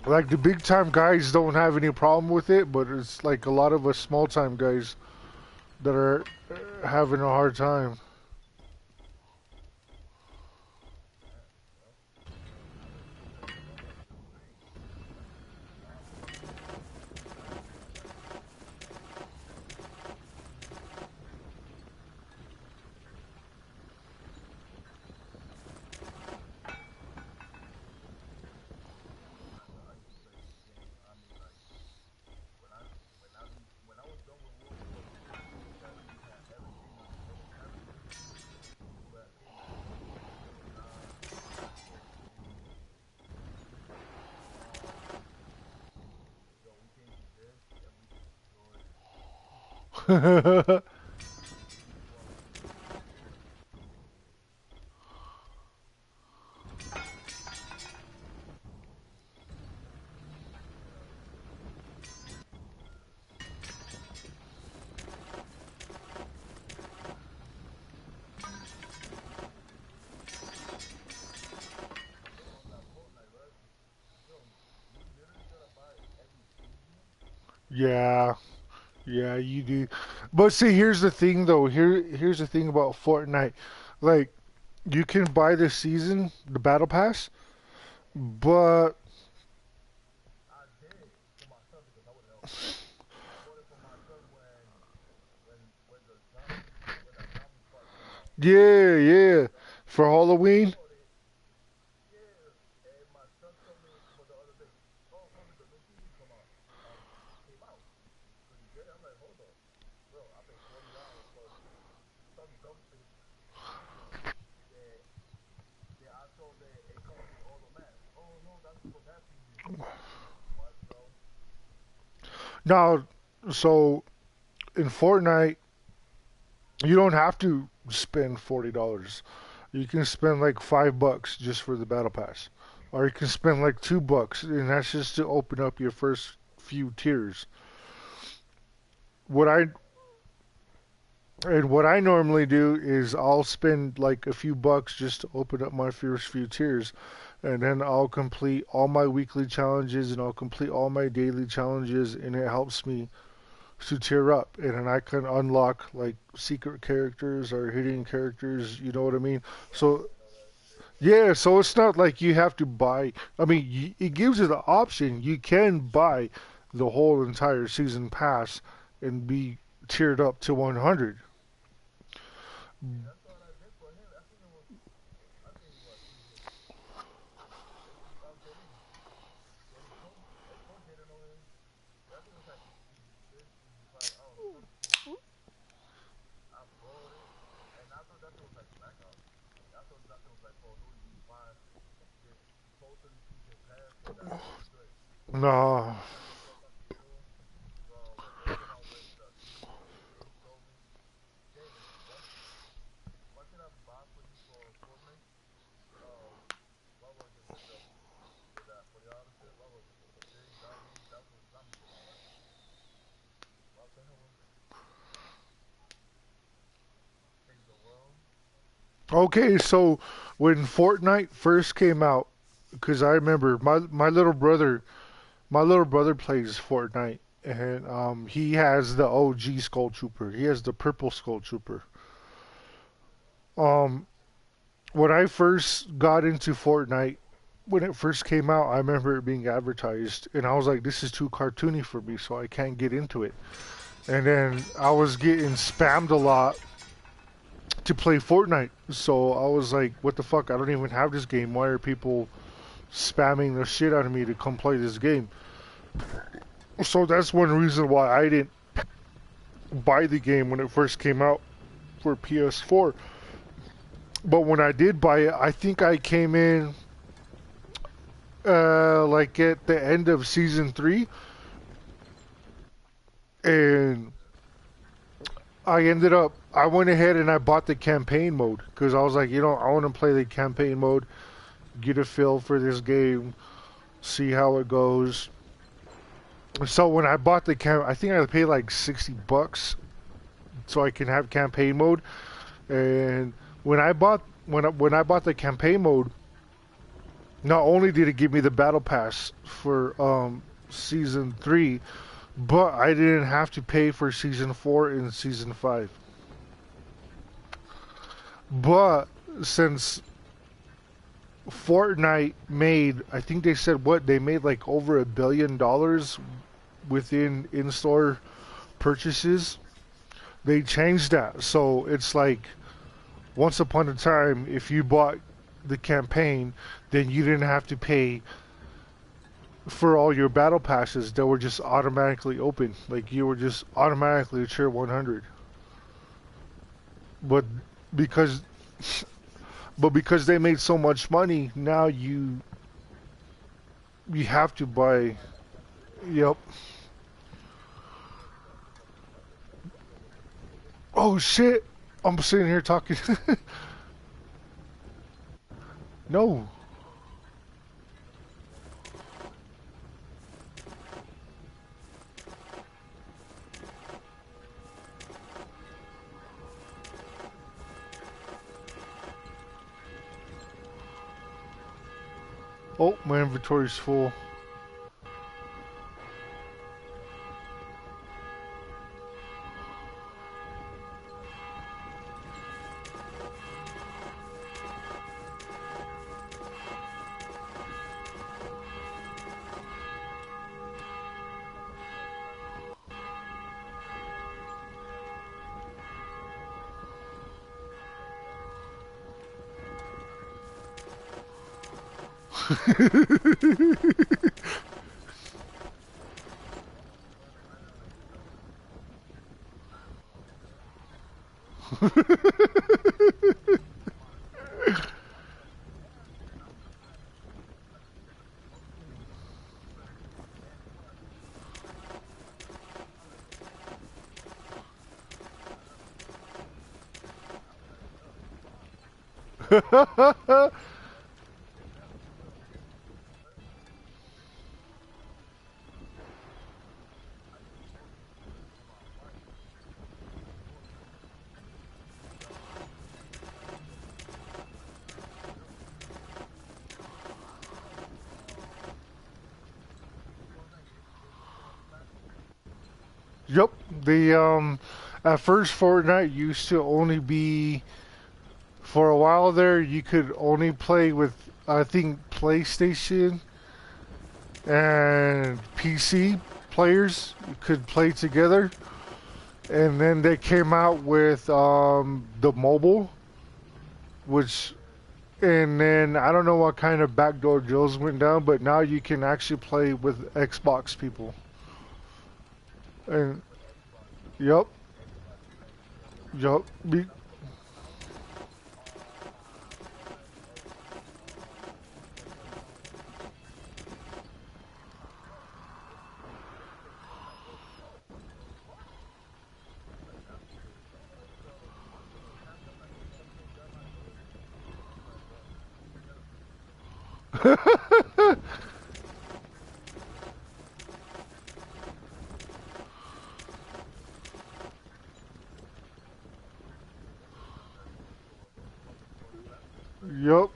Like the big-time guys don't have any problem with it, but it's like a lot of us small-time guys that are having a hard time. Yeah, yeah, you do. But see, here's the thing, though. Here's the thing about Fortnite. Like, you can buy the season, the battle pass, but yeah, yeah, for Halloween. Now, so in Fortnite, you don't have to spend $40. You can spend like $5 just for the battle pass, or you can spend like $2, and that's just to open up your first few tiers. What I what I normally do is I'll spend like a few bucks just to open up my first few tiers, and then I'll complete all my weekly challenges and I'll complete all my daily challenges, and it helps me to tier up, and then I can unlock like secret characters or hidden characters. You know what I mean? So yeah, so it's not like you have to buy. I mean, it gives you the option. You can buy the whole entire season pass and be tiered up to 100. No. Okay, so when Fortnite first came out, because I remember my little brother plays Fortnite, and he has the OG Skull Trooper. He has the purple Skull Trooper. Um, when I first got into Fortnite, when it first came out, I remember it being advertised, and I was like, "This is too cartoony for me, so I can't get into it." And then I was getting spammed a lot to play Fortnite, so I was like, "What the fuck? I don't even have this game. Why are people spamming the shit out of me to come play this game?" So that's one reason why I didn't buy the game when it first came out for PS4. But when I did buy it, I think I came in like at the end of season 3, and I went ahead and I bought the campaign mode because I was like, I want to play the campaign mode, get a feel for this game, see how it goes. So when I bought I think I paid like $60 so I can have campaign mode. And when I bought the campaign mode, not only did it give me the battle pass for season 3, but I didn't have to pay for season 4 and season 5. But since Fortnite made, I think they said they made like over $1 billion within in-store purchases, they changed that. So it's like, once upon a time, if you bought the campaign, then you didn't have to pay for all your battle passes. They were just automatically open. Like, you were just automatically a tier 100. But because they made so much money, now you have to buy. Yep. Oh shit! I'm sitting here talking. No. Oh, my inventory's full. Yep. At first Fortnite used to only be, for a while there, you could only play with, I think, PlayStation and PC players could play together. And then they came out with the mobile, and then I don't know what kind of backdoor deals went down, but now you can actually play with Xbox people. And yep. Yup. Yup.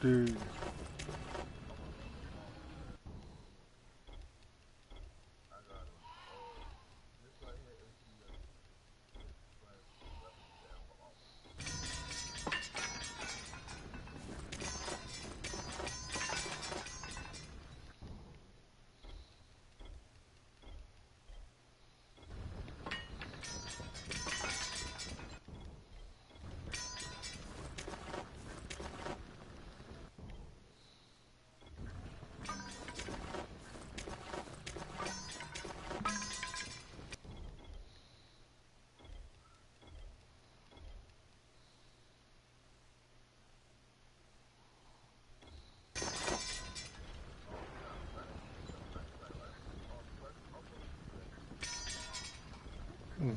Dude.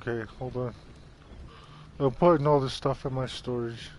Okay, hold on. I'm putting all this stuff in my storage.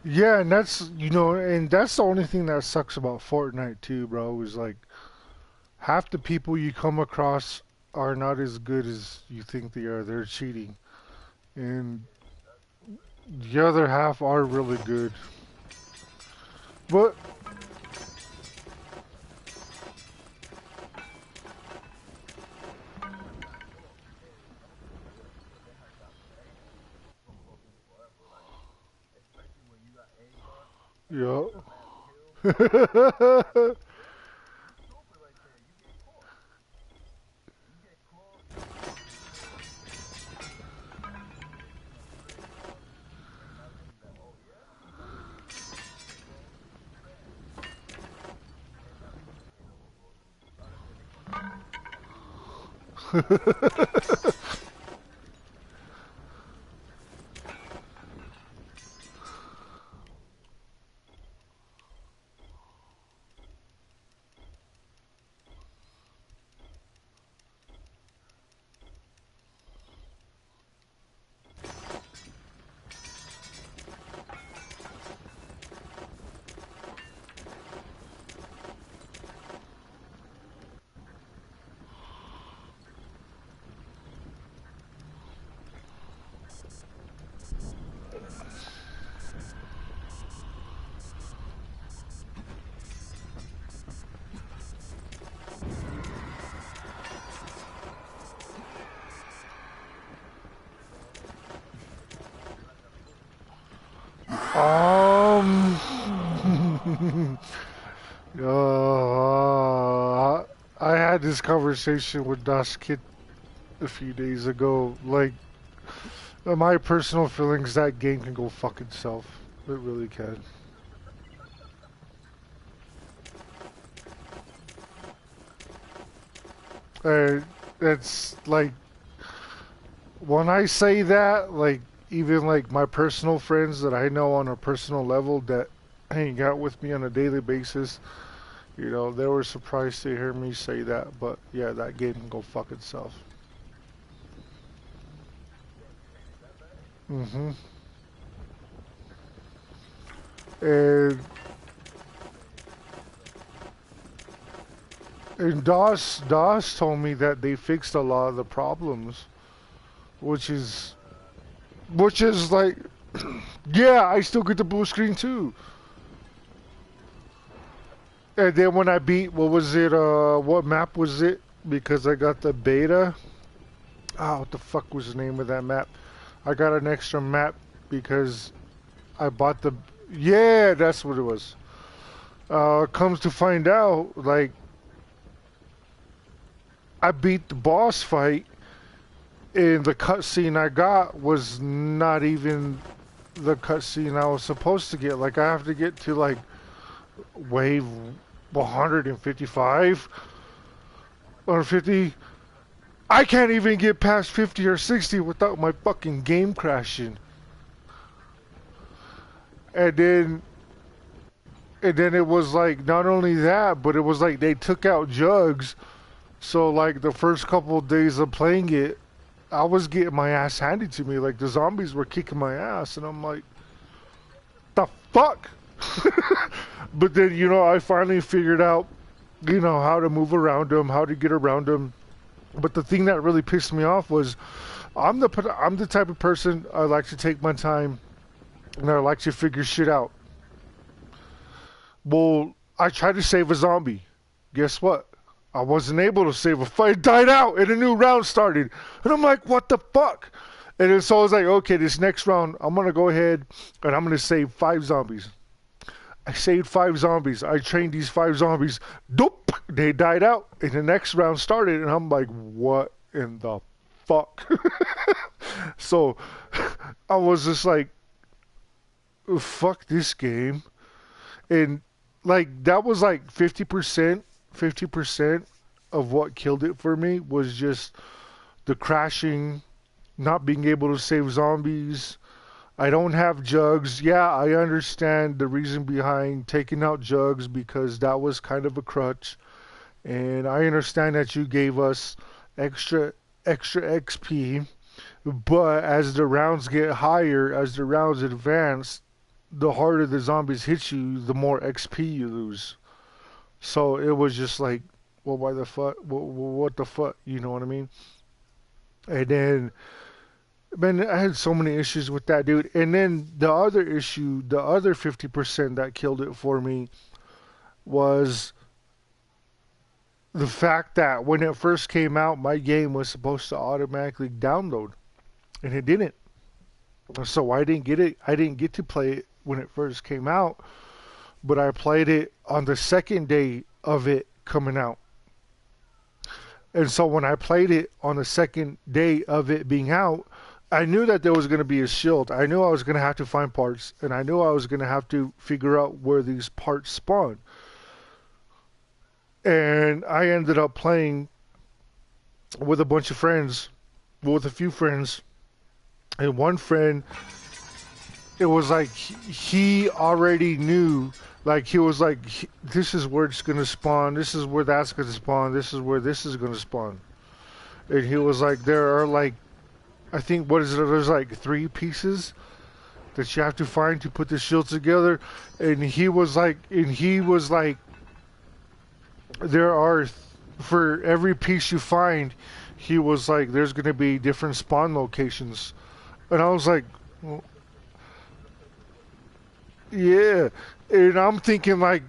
Yeah, and that's, you know, and that's the only thing that sucks about Fortnite too, bro, is like half the people you come across are not as good as you think they are. They're cheating. And the other half are really good. But yeah. Um, I had this conversation with Das Kid a few days ago. Like, My personal feelings, that game can go fuck itself. It really can. It's like, when I say that, like, even like my personal friends that I know on a personal level that hang out with me on a daily basis, you know, they were surprised to hear me say that. But yeah, that game can go fuck itself. Mm-hmm. And DOS told me that they fixed a lot of the problems, which is like, yeah, I still get the blue screen too. And then when I beat, what was it, what map was it? Because I got the beta. Oh, what the fuck was the name of that map? I got an extra map because I bought the, yeah, that's what it was. Comes to find out, like, I beat the boss fight, and the cutscene I got was not even the cutscene I was supposed to get. Like, I have to get to, like, wave 155 or 50. I can't even get past 50 or 60 without my fucking game crashing. And then it was like, not only that, but it was like they took out jugs. So like the first couple of days of playing it, I was getting my ass handed to me. Like the zombies were kicking my ass, and I'm like, the fuck? But then, you know, I finally figured out, you know, how to move around them, how to get around them. But the thing that really pissed me off was, I'm the type of person, I like to take my time, and I like to figure shit out. Well, I tried to save a zombie. Guess what? I wasn't able to save a fight. It died out, and a new round started. And I'm like, what the fuck? And then so I was like, okay, this next round, I'm going to go ahead, and I'm going to save 5 zombies. I saved 5 zombies. I trained these 5 zombies. Doop! They died out. And the next round started, and I'm like, what in the fuck? So I was just like, fuck this game. And like, that was like 50% of what killed it for me was just the crashing, not being able to save zombies. I don't have jugs. Yeah, I understand the reason behind taking out jugs, because that was kind of a crutch. And I understand that you gave us extra XP. But as the rounds get higher, as the rounds advance, the harder the zombies hit you, the more XP you lose. So it was just like, well, why the fuck? What the fuck? You know what I mean? And then, man, I had so many issues with that, dude. And then the other issue, the other 50% that killed it for me was the fact that when it first came out, my game was supposed to automatically download, and it didn't. So I didn't get it. I didn't get to play it when it first came out, but I played it on the second day of it coming out. And so when I played it on the second day of it being out, I knew that there was going to be a shield. I knew I was going to have to find parts, and I knew I was going to have to figure out where these parts spawn. And I ended up playing with a bunch of friends, with a few friends. And one friend, it was like he already knew, like he was like, this is where it's going to spawn, this is where that's going to spawn, this is where this is going to spawn. And he was like, there are like, I think, what is it, there's like 3 pieces that you have to find to put the shield together. And he was like, there are, for every piece you find, he was like, there's going to be different spawn locations. And I was like, well, yeah. And I'm thinking like,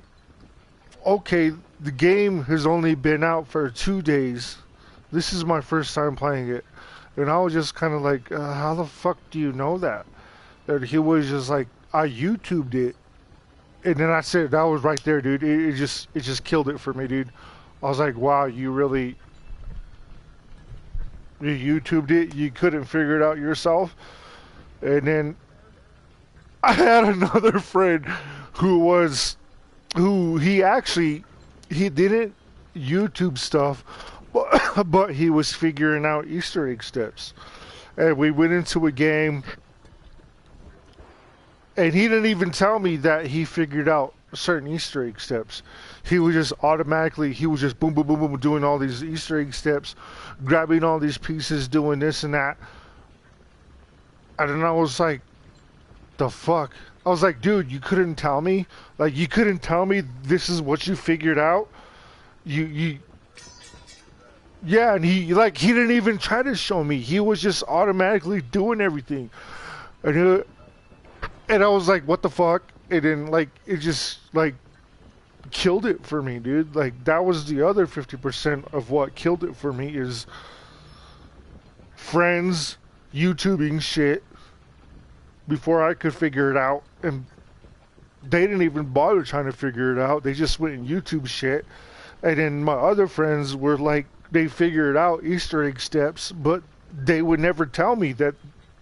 okay, the game has only been out for 2 days. This is my first time playing it. And I was just kind of like, how the fuck do you know that? And he was just like, I YouTubed it. And then I said, that was right there, dude. It just killed it for me, dude. I was like, wow, you YouTubed it? You couldn't figure it out yourself? And then I had another friend who he didn't YouTube stuff, but he was figuring out Easter egg steps. And we went into a game, and he didn't even tell me that he figured out certain Easter egg steps. He was just boom, boom, boom, boom, doing all these Easter egg steps, grabbing all these pieces, doing this and that. And then I was like, the fuck? I was like, dude, you couldn't tell me? Like, you couldn't tell me this is what you figured out? Yeah, and he didn't even try to show me. He was just automatically doing everything. And I was like, what the fuck? And then, like, it just, like, killed it for me, dude. Like, that was the other 50% of what killed it for me is friends YouTubing shit before I could figure it out. And they didn't even bother trying to figure it out. They just went and YouTube shit. And then my other friends were like, they figured out Easter egg steps, but they would never tell me that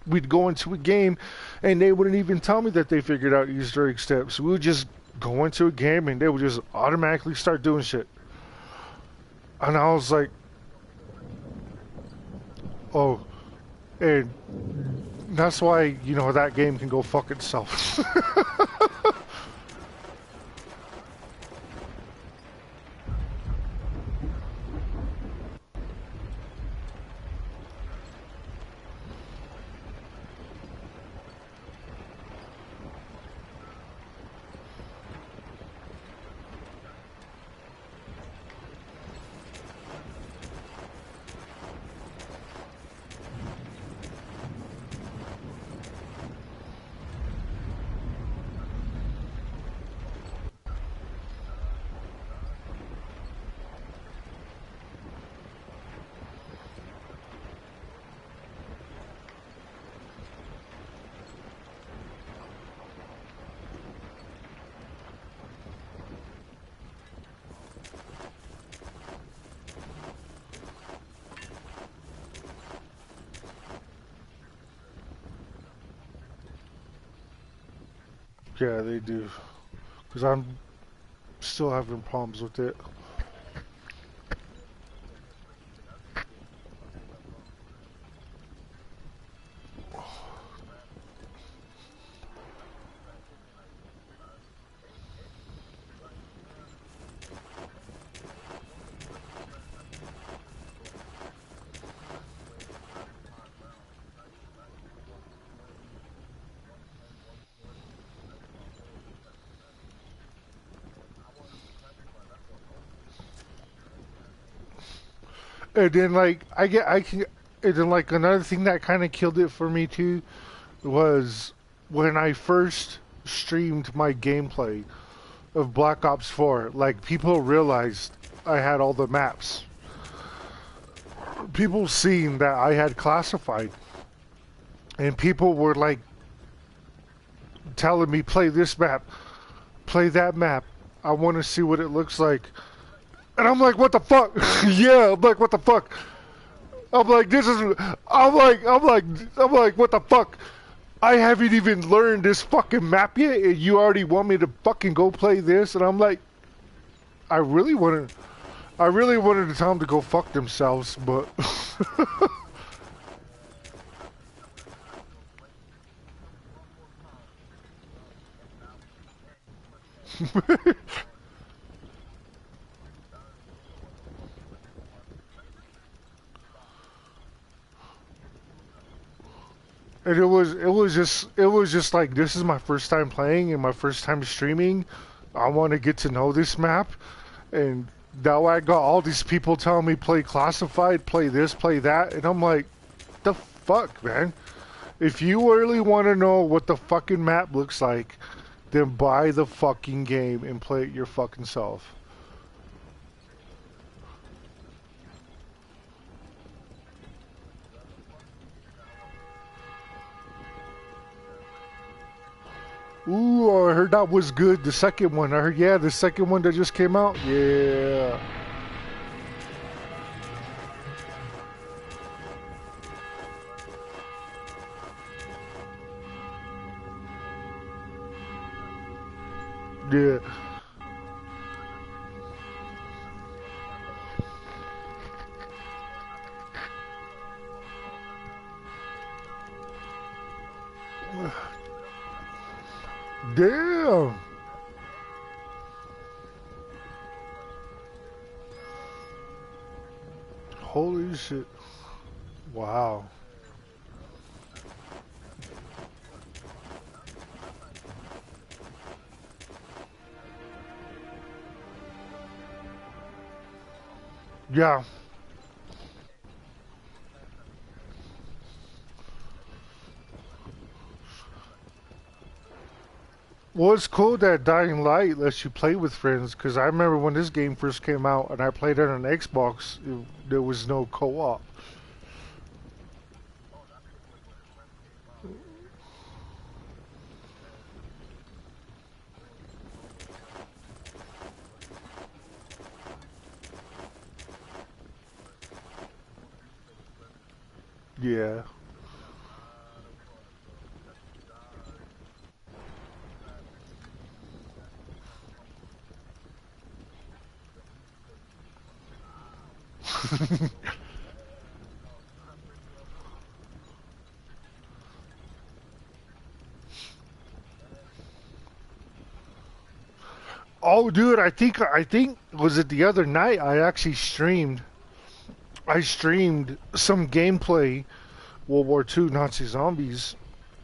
we'd go into a game, and they wouldn't even tell me that they figured out Easter egg steps. We would just go into a game, and they would just automatically start doing shit. And I was like, oh, and that's why, you know, that game can go fuck itself. Yeah, they do. Because I'm still having problems with it. And then, like, and then, like, another thing that kind of killed it for me, too, was when I first streamed my gameplay of Black Ops 4. Like, people realized I had all the maps. People seen that I had classified. And people were, like, telling me, play this map, play that map. I want to see what it looks like. And I'm like, what the fuck? Yeah, I'm like, what the fuck? I'm like, what the fuck? I haven't even learned this fucking map yet, and you already want me to fucking go play this? And I'm like, I really wanted to tell them to go fuck themselves, but... And it was just like, this is my first time playing and my first time streaming. I want to get to know this map, and now I got all these people telling me play classified, play this, play that, and I'm like, the fuck, man? If you really want to know what the fucking map looks like, then buy the fucking game and play it your fucking self. Ooh, I heard that was good. The second one. I heard, yeah, the second one that just came out. Yeah. Yeah. Damn. Holy shit. Wow. Yeah. Well, it's cool that Dying Light lets you play with friends, because I remember when this game first came out and I played it on Xbox, there was no co-op. Yeah. Oh, dude, I think was it the other night I actually streamed. I streamed some gameplay, World War II Nazi zombies,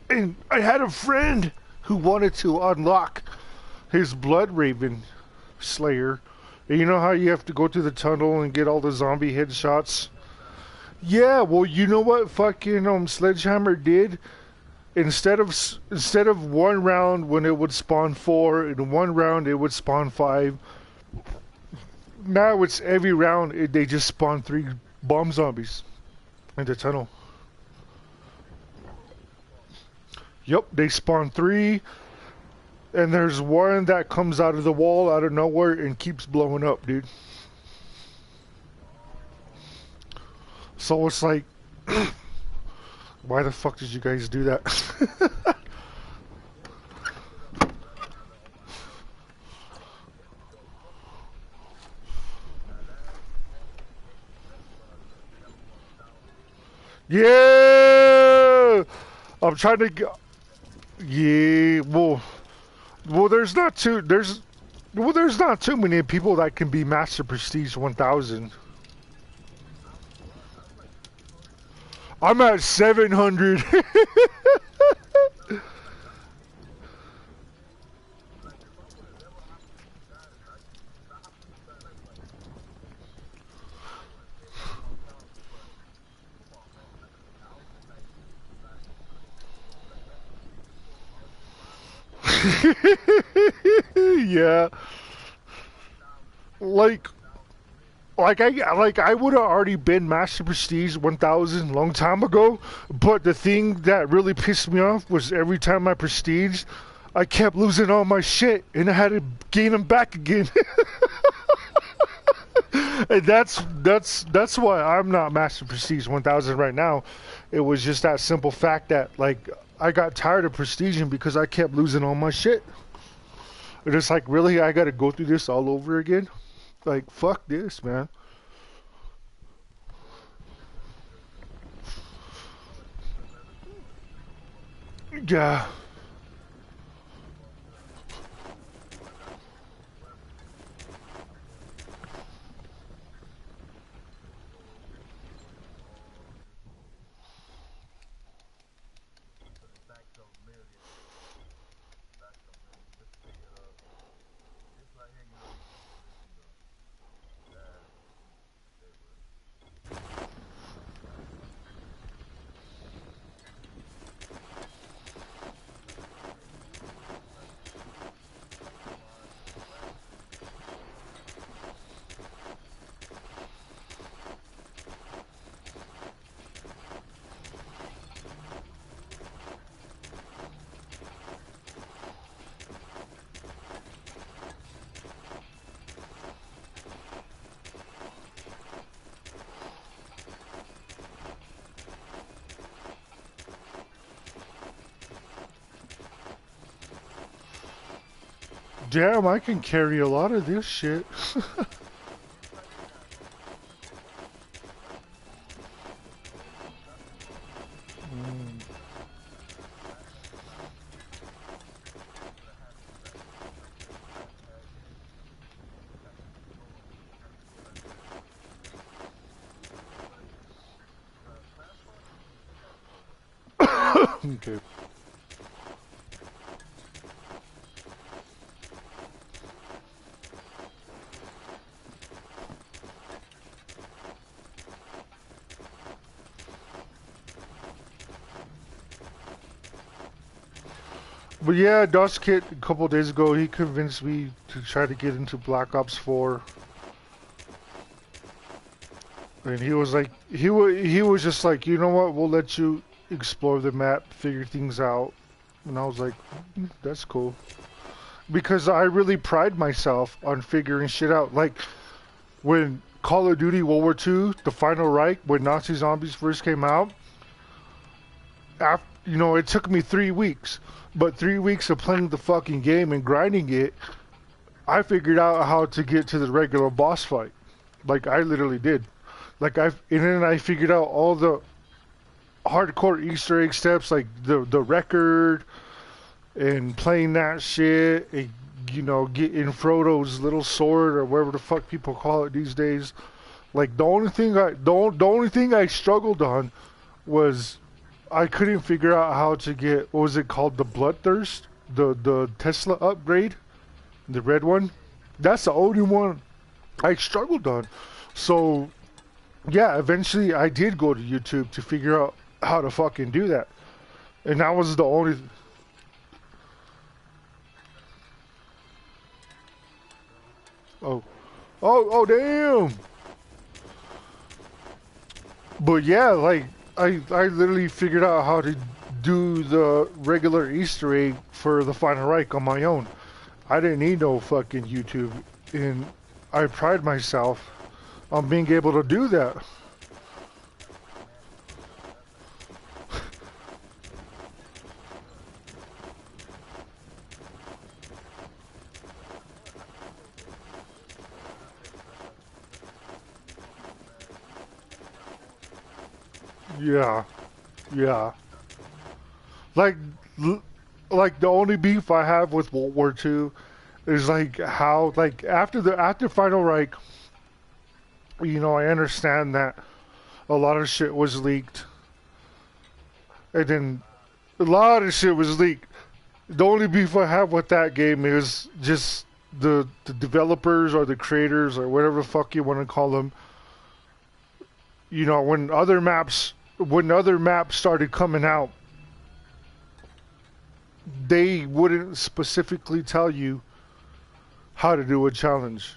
and I had a friend who wanted to unlock his Blood Raven Slayer. And you know how you have to go through the tunnel and get all the zombie headshots? Yeah, well, you know what fucking Sledgehammer did? Instead of one round when it would spawn 4, in one round it would spawn 5. Now it's every round they just spawn 3 bomb zombies in the tunnel. Yep, they spawn 3, and there's one that comes out of the wall out of nowhere and keeps blowing up, dude. So it's like, why the fuck did you guys do that? Yeah, I'm trying to get. Yeah, there's not too many people that can be Master Prestige 1000. I'm at 700. Yeah, like I would have already been Master Prestige 1000 long time ago, but the thing that really pissed me off was every time I prestige, I kept losing all my shit and I had to gain them back again. And that's why I'm not Master Prestige 1000 right now. It was just that simple fact that like I got tired of prestiging because I kept losing all my shit. And it's like, really, I got to go through this all over again? Like, fuck this, man. Yeah. Damn, I can carry a lot of this shit. Okay. But yeah, Dust Kit a couple days ago, he convinced me to try to get into Black Ops 4. And he was like, he was just like, you know what, we'll let you explore the map, figure things out. And I was like, that's cool. Because I really pride myself on figuring shit out. Like, when Call of Duty World War II, the Final Reich, when Nazi Zombies first came out, after, you know, it took me 3 weeks. But 3 weeks of playing the fucking game and grinding it, I figured out how to get to the regular boss fight. Like, I literally did. Like, and then I figured out all the hardcore Easter egg steps, like the record, and playing that shit, and, you know, getting Frodo's little sword, or whatever the fuck people call it these days. Like, the only thing I struggled on was I couldn't figure out how to get, what was it called, the Bloodthirst? The Tesla upgrade? The red one? That's the only one I struggled on. So, yeah, eventually I did go to YouTube to figure out how to fucking do that. And that was the only... Oh, damn! But yeah, like, I literally figured out how to do the regular Easter egg for the Final Reich on my own. I didn't need no fucking YouTube, and I pride myself on being able to do that. Yeah. Like the only beef I have with World War II is like how, like, after Final Reich, you know, I understand that a lot of shit was leaked, and then a lot of shit was leaked. The only beef I have with that game is just the developers or the creators or whatever the fuck you want to call them. You know, when other maps started coming out, they wouldn't specifically tell you how to do a challenge.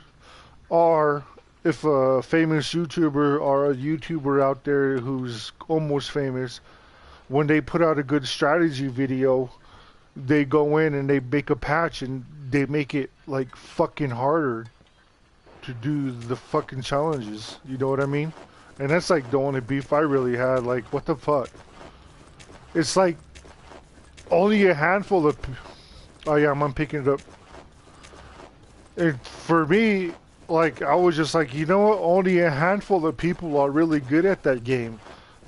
Or if a famous YouTuber or a YouTuber out there who's almost famous, when they put out a good strategy video, they go in and they make a patch and they make it like fucking harder to do the fucking challenges. You know what I mean? And that's like the only beef I really had. Like, what the fuck? It's like only a handful of... Oh yeah, I'm picking it up. And for me, like, I was just like, you know what? Only a handful of people are really good at that game.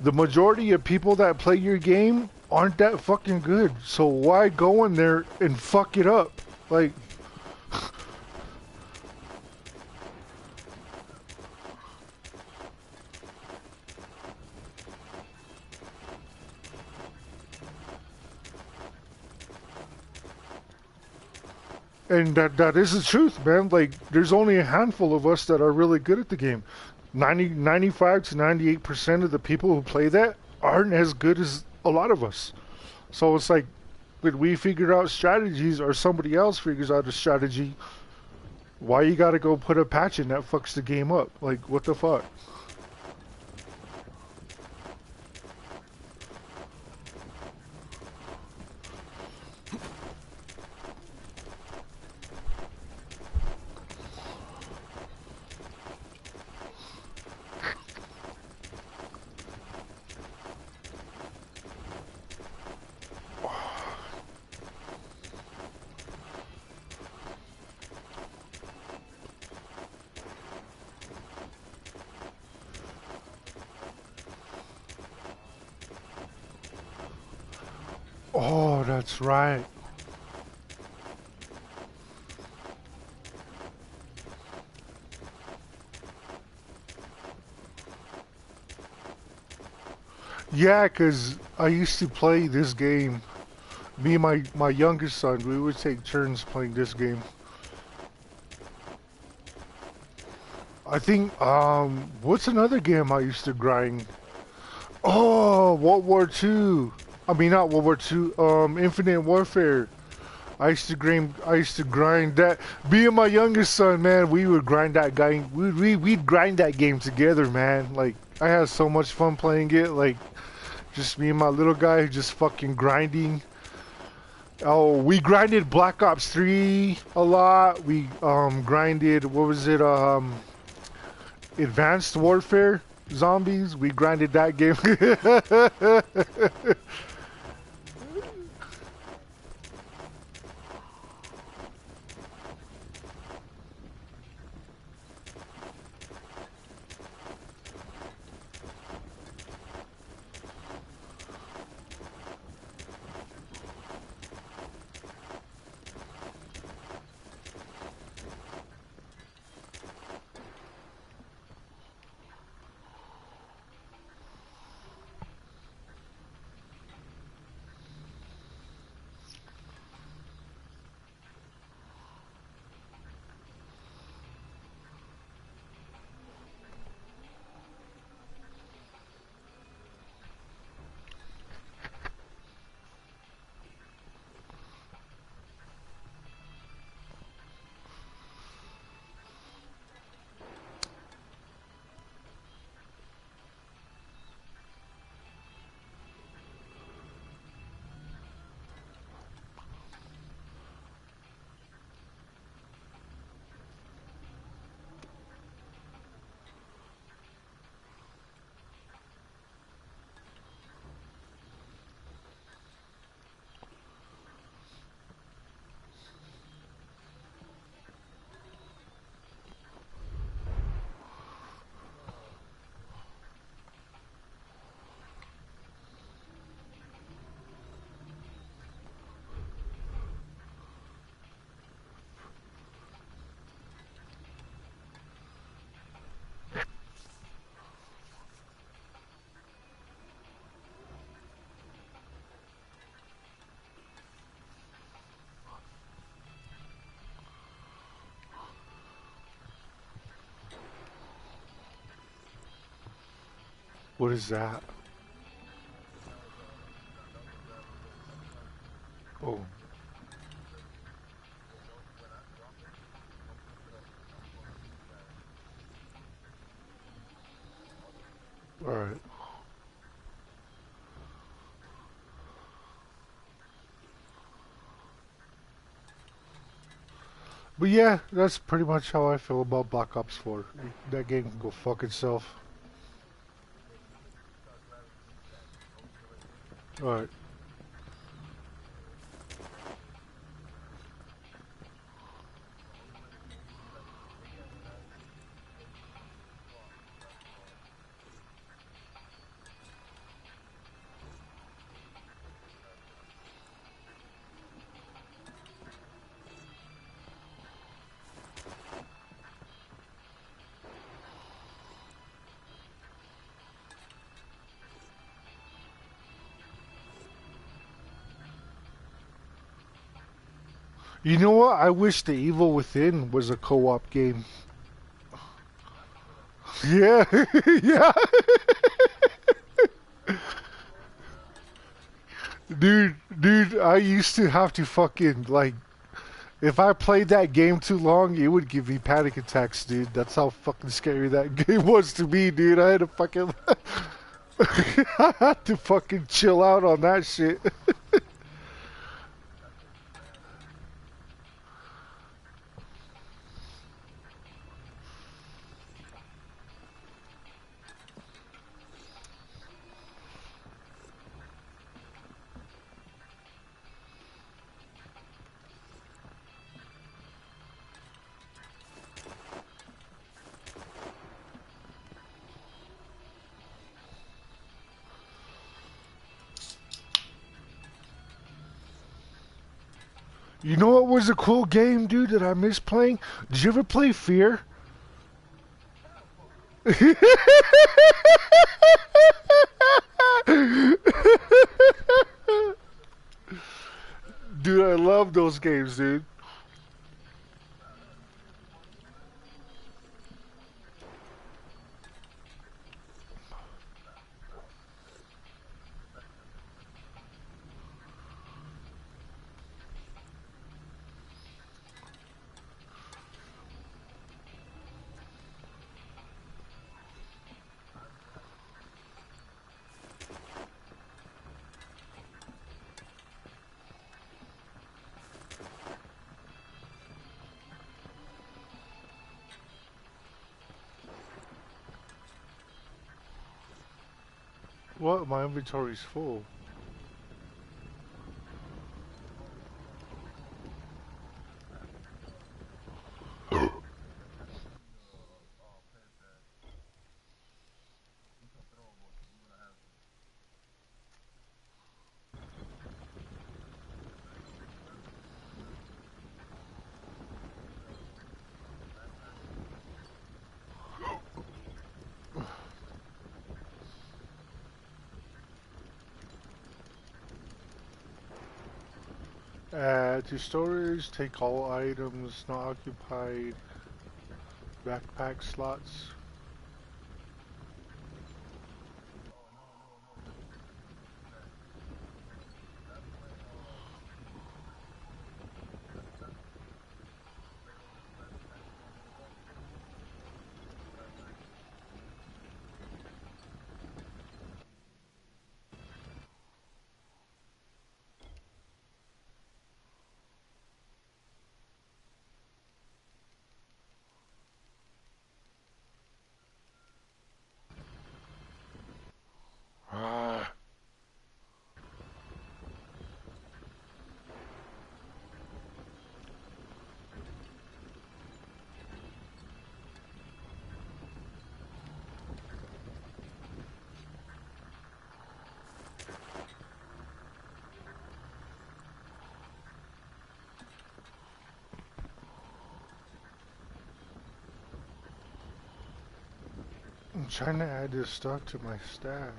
The majority of people that play your game aren't that fucking good. So why go in there and fuck it up? Like... And that is the truth, man. Like, there's only a handful of us that are really good at the game. 95 to 98% of the people who play that aren't as good as a lot of us. So it's like, when we figure out strategies or somebody else figures out a strategy, why you gotta go put a patch in that fucks the game up? Like, what the fuck? that's right. Yeah, 'cause I used to play this game. Me and my youngest son, we would take turns playing this game. I think, what's another game I used to grind? Oh, World War II. I mean, not World War II, Infinite Warfare. I used to grind that. Me and my youngest son, man, we would grind that guy. We'd grind that game together, man. Like, I had so much fun playing it. Like, just me and my little guy just fucking grinding. Oh, we grinded Black Ops 3 a lot. We, grinded, what was it, Advanced Warfare Zombies. We grinded that game. What is that? Oh. Alright. But yeah, that's pretty much how I feel about Black Ops 4. That game can go fuck itself. Alright. You know what? I wish The Evil Within was a co-op game. Yeah, yeah. Dude, I used to have to fucking, like, if I played that game too long, it would give me panic attacks, dude. That's how fucking scary that game was to me, dude. I had to fucking, I had to fucking chill out on that shit. You know what was a cool game, dude, that I miss playing? Did you ever play Fear? Dude, I love those games, dude. What? My inventory's full. Add to storage, take all items not occupied, backpack slots. I'm trying to add this stuff to my stash.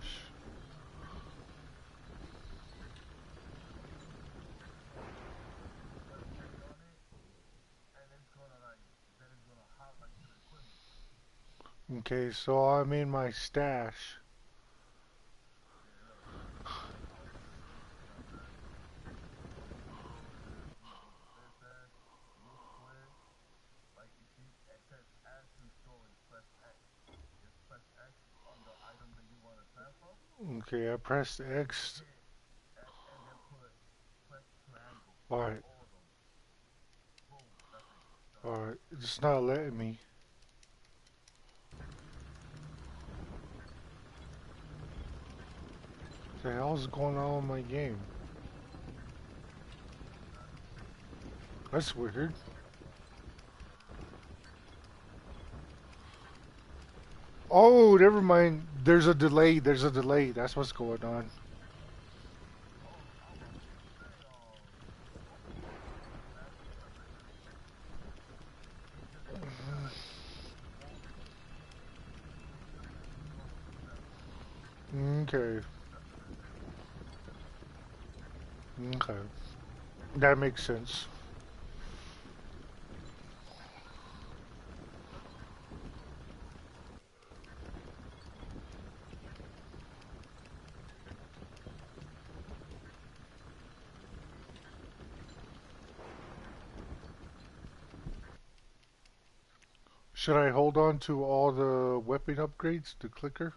Okay, so I'm in my stash. Okay, I pressed X. Alright. Alright, it's not letting me. What the hell's going on with my game? That's weird. Oh, never mind. There's a delay. There's a delay. That's what's going on. Okay. Okay. That makes sense. Should I hold on to all the weapon upgrades, the clicker?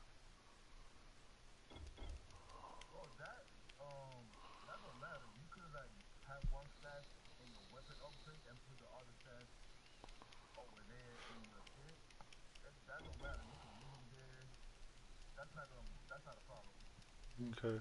Okay.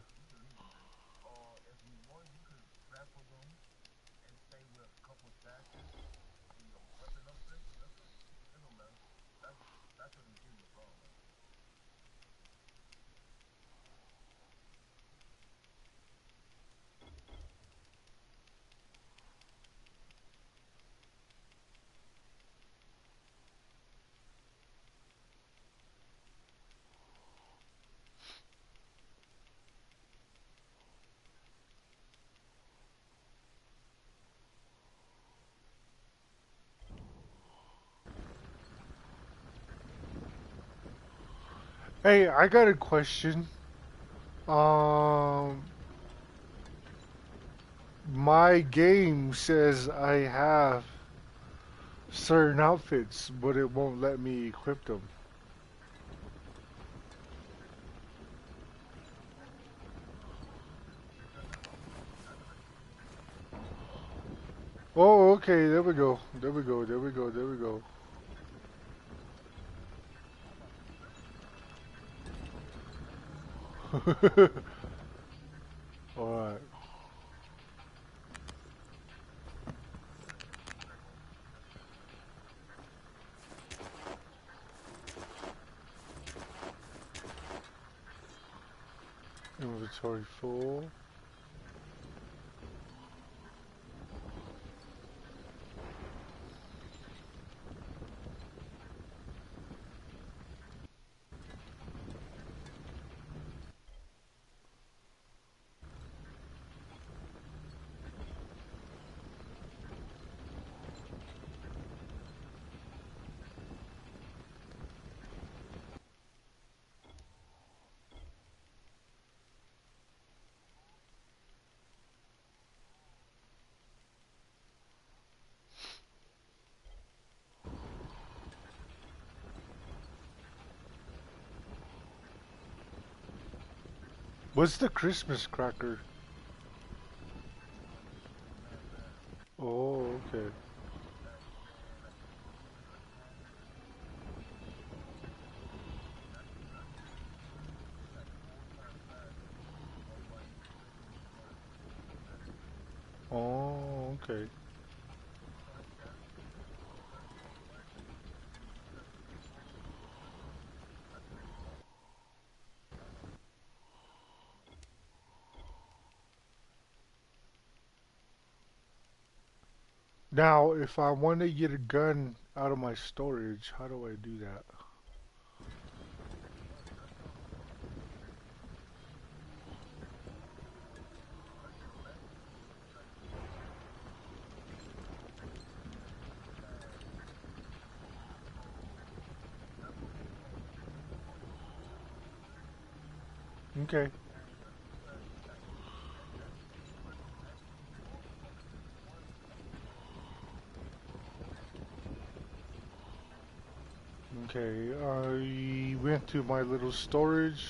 Hey, I got a question. Um, my game says I have certain outfits, but it won't let me equip them. Oh, okay, there we go. There we go, there we go, there we go. Alright. Inventory full. What's the Christmas cracker? Oh, okay. Oh, okay. Now, if I want to get a gun out of my storage, how do I do that? Okay. Okay, I went to my little storage.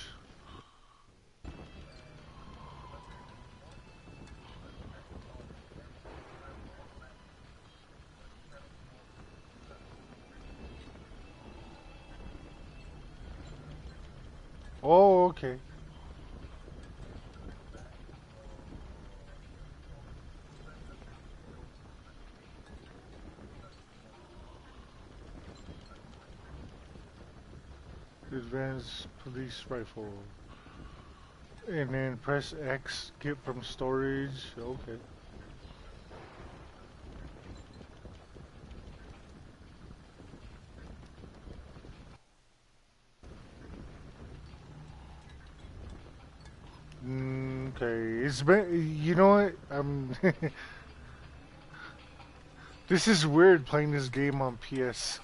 Oh, okay. Advanced police rifle. And then press X, get from storage. Okay. Okay, it's been, you know what? This is weird playing this game on PS.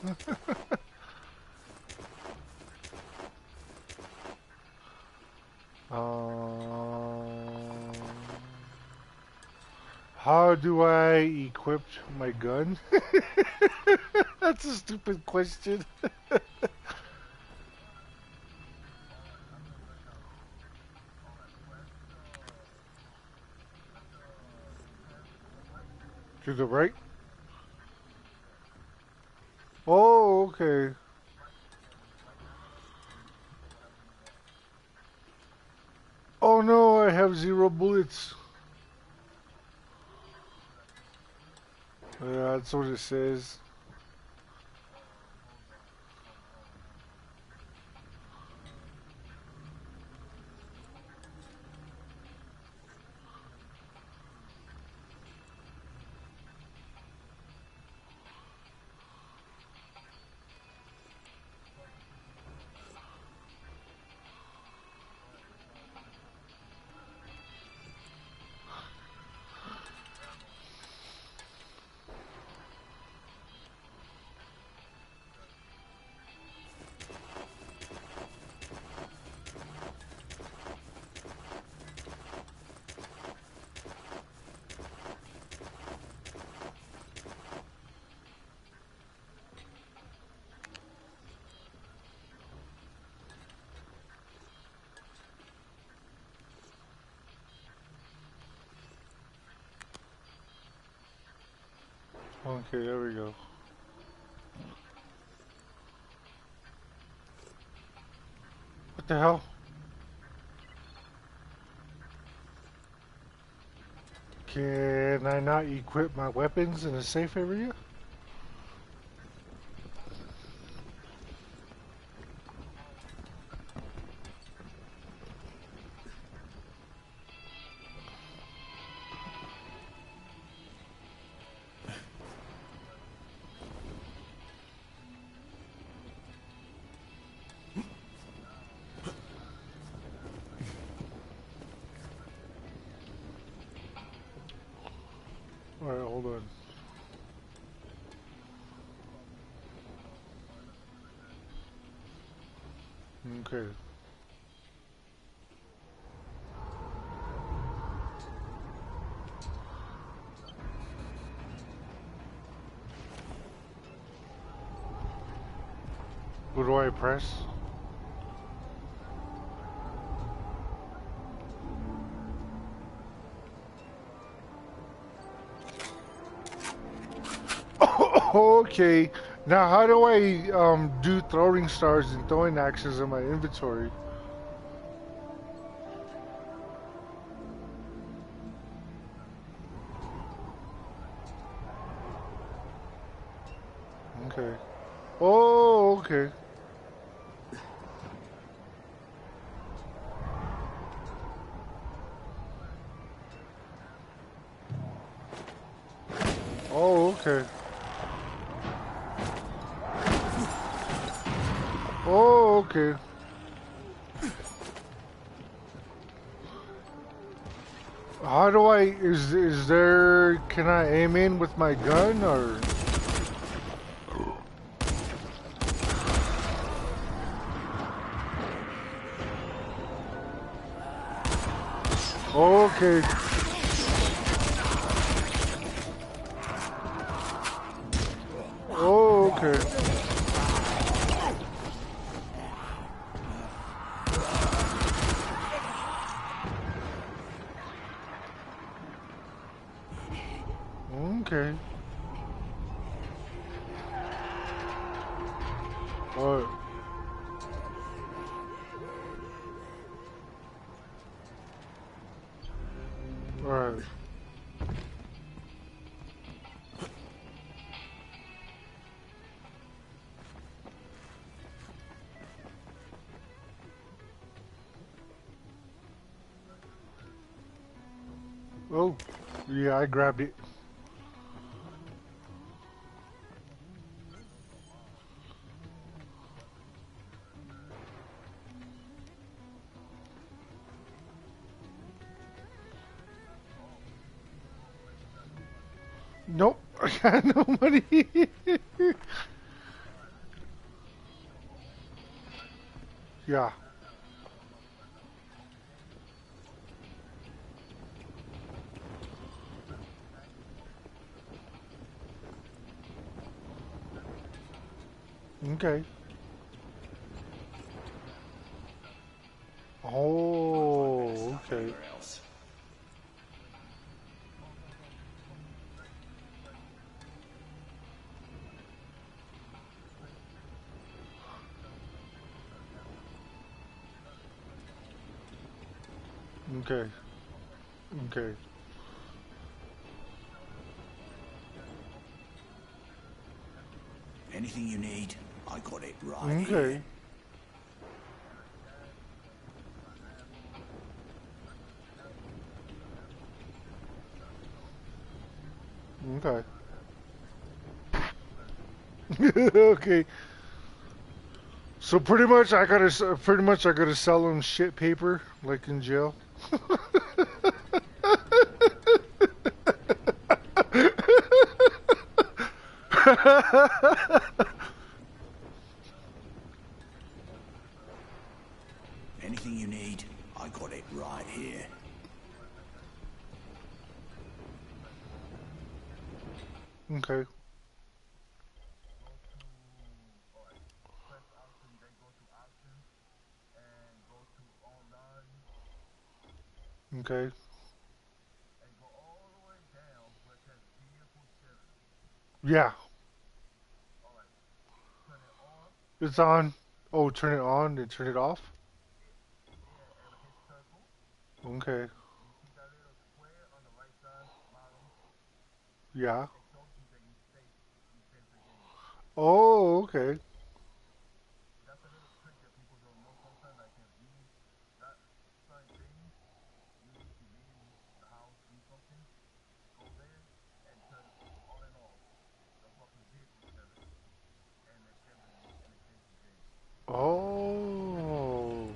How do I equip my gun? That's a stupid question. To the right? Oh, okay. Oh no, I have 0 bullets. Yeah, that's what it says. Okay, there we go. What the hell? Can I not equip my weapons in a safe area? Alright, hold on. Okay. What do I press? Okay. Now how do I do throwing stars and throwing axes in my inventory? Okay. Oh, okay. Oh, okay. Oh, okay. How do I, is there, can I aim in with my gun or? Okay. Oh, okay. Okay. Alright. Alright. Oh, yeah, I grabbed it. Nope, I got no money. Yeah. Okay. Oh, okay. Okay. Okay. Anything you need, I got it right here. Okay. Okay. Okay. So pretty much I gotta sell him shit paper like in jail. Anything you need, I got it right here. Okay. Okay. Yeah. It's on. Oh, turn it on and turn it off? Okay. Yeah. Oh, okay. Oh.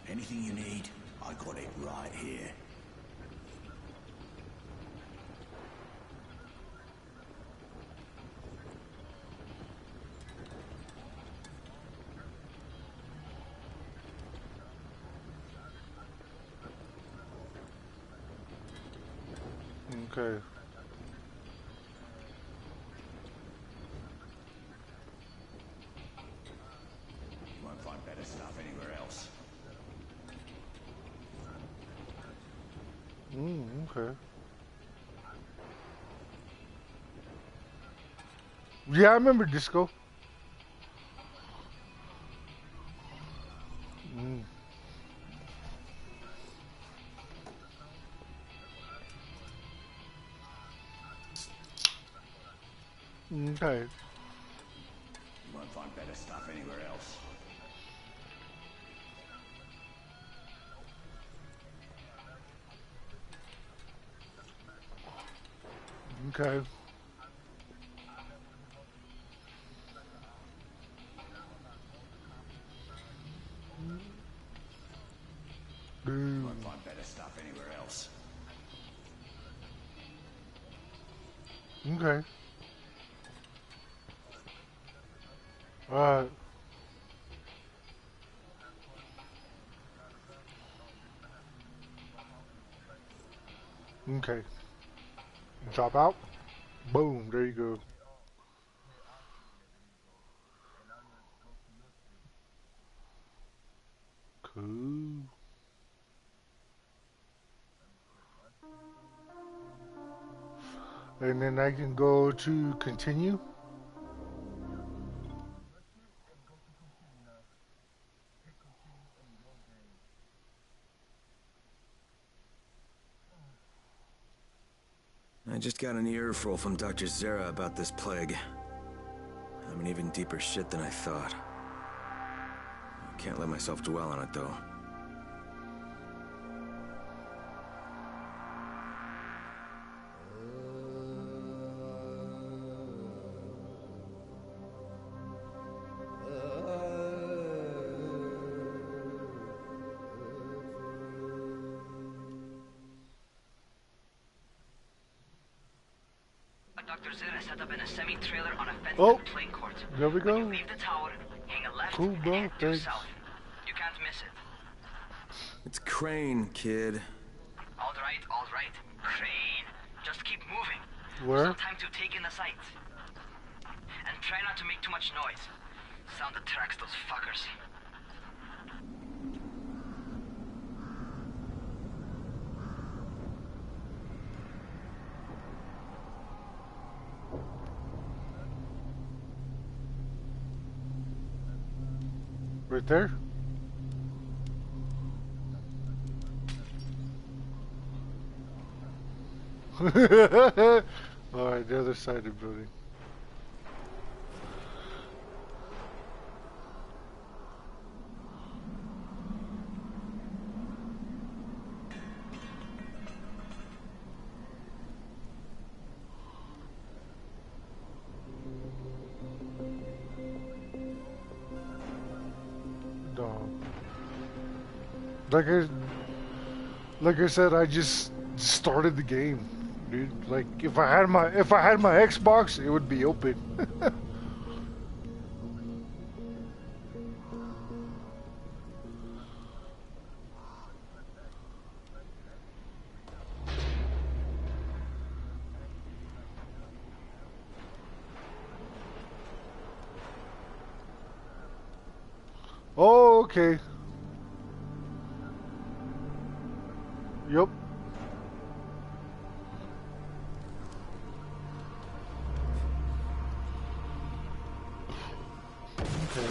Anything you need, I got it right here. Okay. You won't find better stuff anywhere else. Okay. Yeah, I remember disco. Mm. Okay. You won't find better stuff anywhere else. Okay. You won't find better stuff anywhere else. Okay. Alright. Okay. Drop out. Boom. There you go. Cool. And then I can go to continue. I just got an earful from Dr. Zera about this plague. I'm in even deeper shit than I thought. I can't let myself dwell on it, though. Dr. Zera set up in a semi-trailer on a fenced playing court. There we go. When you leave the tower, hang a left Cool, bro. and head due Thanks. south. You can't miss it. It's Crane, kid. All right. Crane. Just keep moving. Where? Some time to take in the sights. And try not to make too much noise. Sound attracts those fuckers. Right there? Alright, the other side of the building. No. Like I said, I just started the game, dude. Like if I had my Xbox, it would be open. okay. Yup. Okay.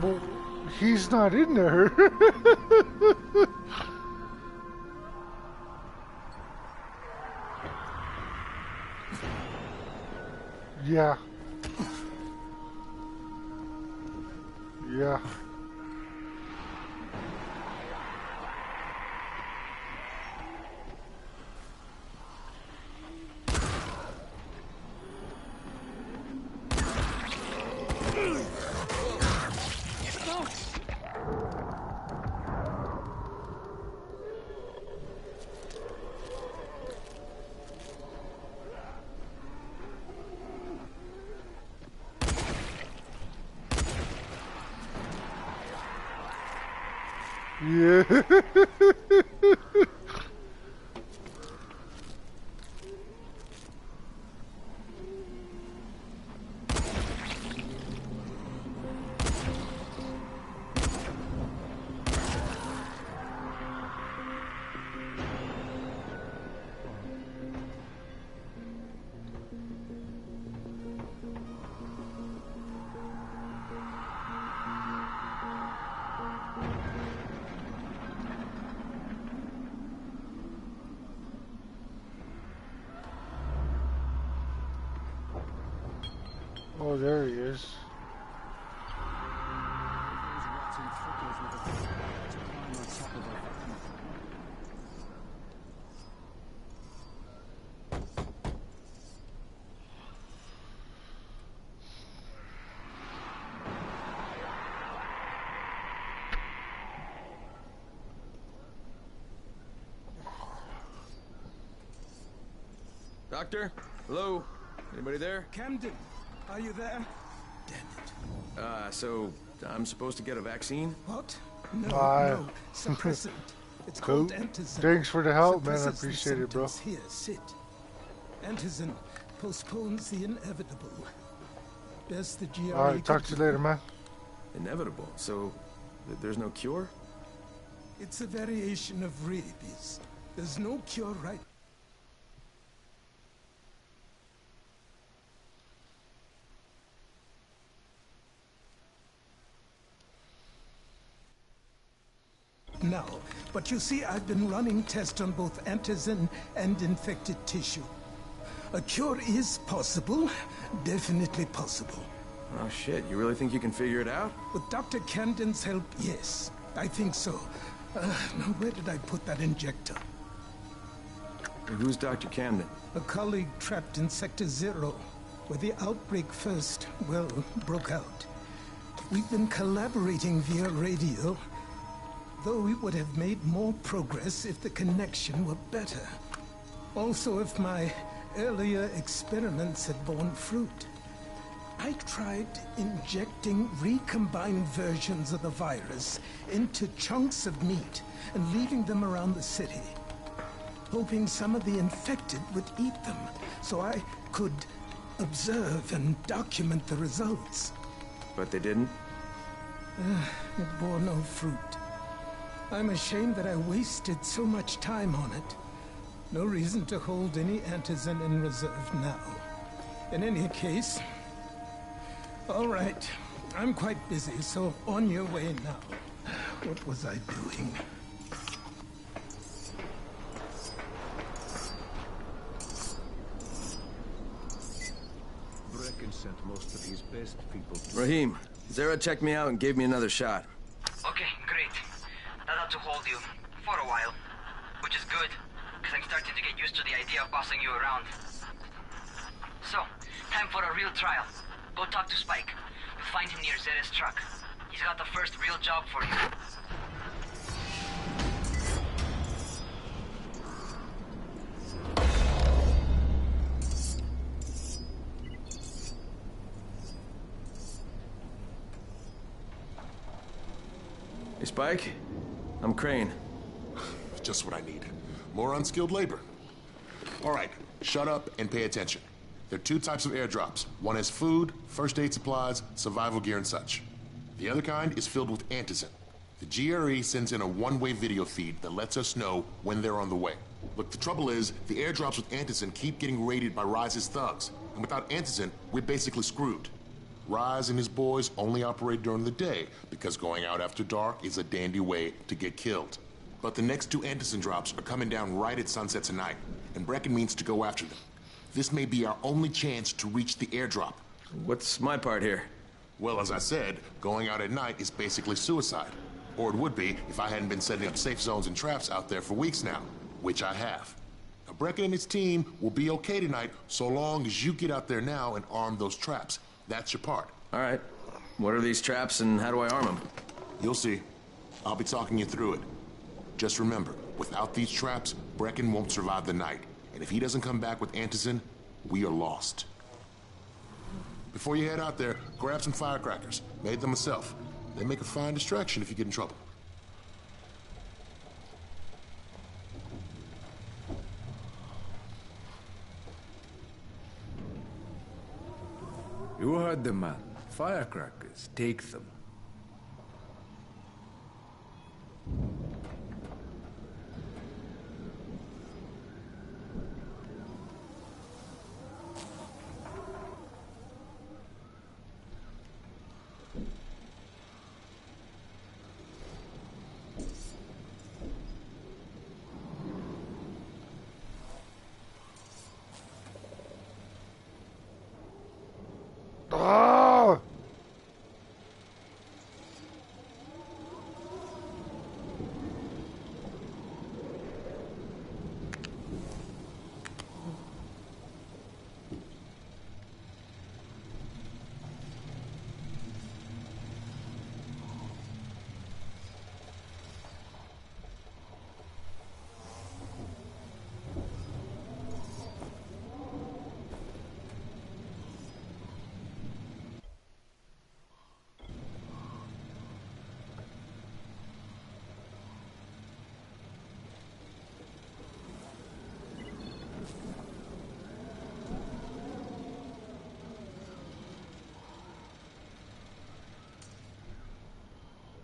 Well, he's not in there. Yeah. Yeah. Yeah. Oh, there he is. Doctor? Hello? Anybody there? Camden, are you there? So I'm supposed to get a vaccine? What? No, no. Suppressant. It's Cool. called antizin. Thanks for the help, man. I Suppresses the appreciate it, bro. symptoms. Here, sit. Antizin postpones the inevitable. Best the GRE Alright, talk to you later, man. Inevitable? So there's no cure? It's a variation of rabies. There's no cure right. Now, but you see, I've been running tests on both antizin and infected tissue. A cure is possible, definitely possible. Oh shit, you really think you can figure it out? With Dr. Camden's help, yes, I think so. Now, where did I put that injector? And who's Dr. Camden? A colleague trapped in Sector 0, where the outbreak first, well, broke out. We've been collaborating via radio, though we would have made more progress if the connection were better. Also, if my earlier experiments had borne fruit. I tried injecting recombined versions of the virus into chunks of meat and leaving them around the city, hoping some of the infected would eat them so I could observe and document the results. But they didn't? It bore no fruit. I'm ashamed that I wasted so much time on it. No reason to hold any antizin in reserve now. In any case... All right. I'm quite busy, so on your way now. What was I doing? Brecken sent most of his best people to... Rahim, Zara checked me out and gave me another shot. Okay, great. That ought to hold you. For a while. Which is good, because I'm starting to get used to the idea of bossing you around. So, time for a real trial. Go talk to Spike. You'll find him near Zera's truck. He's got the first real job for you. Hey, Spike. I'm Crane. Just what I need. More unskilled labor. All right, shut up and pay attention. There are two types of airdrops. One is food, first aid supplies, survival gear, and such. The other kind is filled with antizin. The GRE sends in a one-way video feed that lets us know when they're on the way. Look, the trouble is, the airdrops with antizin keep getting raided by Rise's thugs. And without antizin, we're basically screwed. Rise and his boys only operate during the day because going out after dark is a dandy way to get killed. But the next two antizin drops are coming down right at sunset tonight, and Brecken means to go after them. This may be our only chance to reach the airdrop. What's my part here? Well, as I said, going out at night is basically suicide. Or it would be if I hadn't been setting up safe zones and traps out there for weeks now, which I have. Now, Brecken and his team will be okay tonight so long as you get out there now and arm those traps. That's your part. All right. What are these traps and how do I arm them? You'll see. I'll be talking you through it. Just remember, without these traps, Brecken won't survive the night. And if he doesn't come back with antizin, we are lost. Before you head out there, grab some firecrackers. Made them myself. They make a fine distraction if you get in trouble. You heard the man. Firecrackers. Take them. Ah!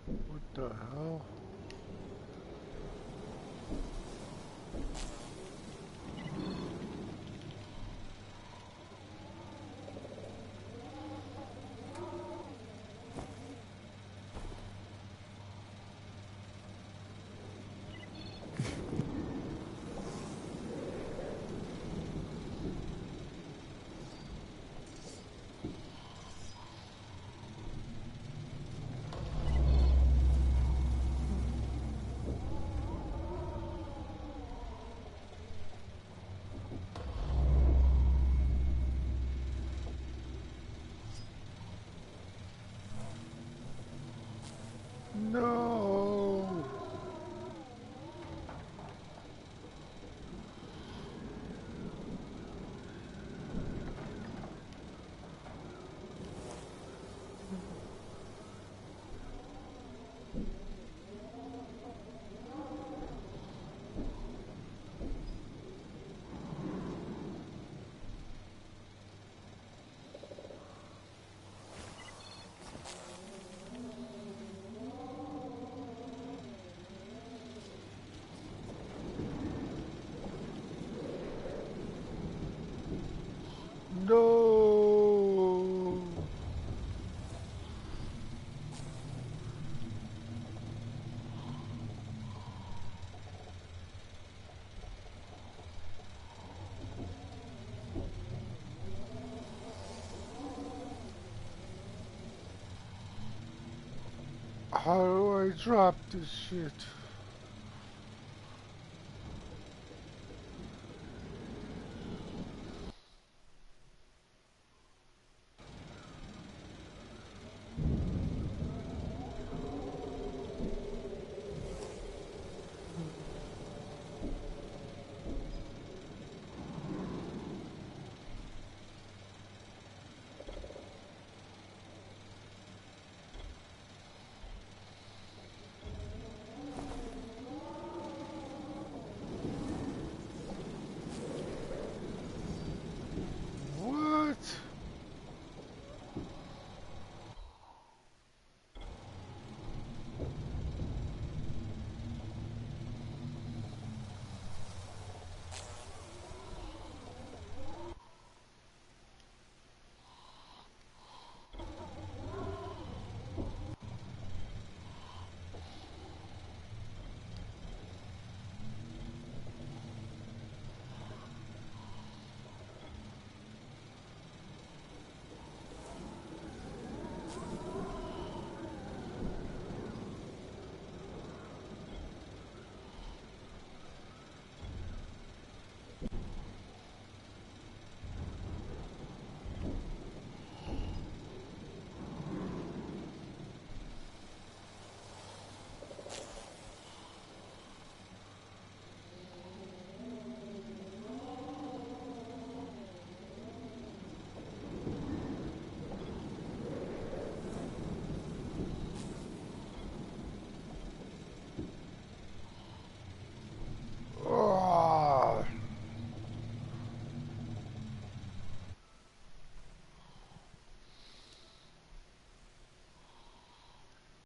What the hell? No. How do I drop this shit?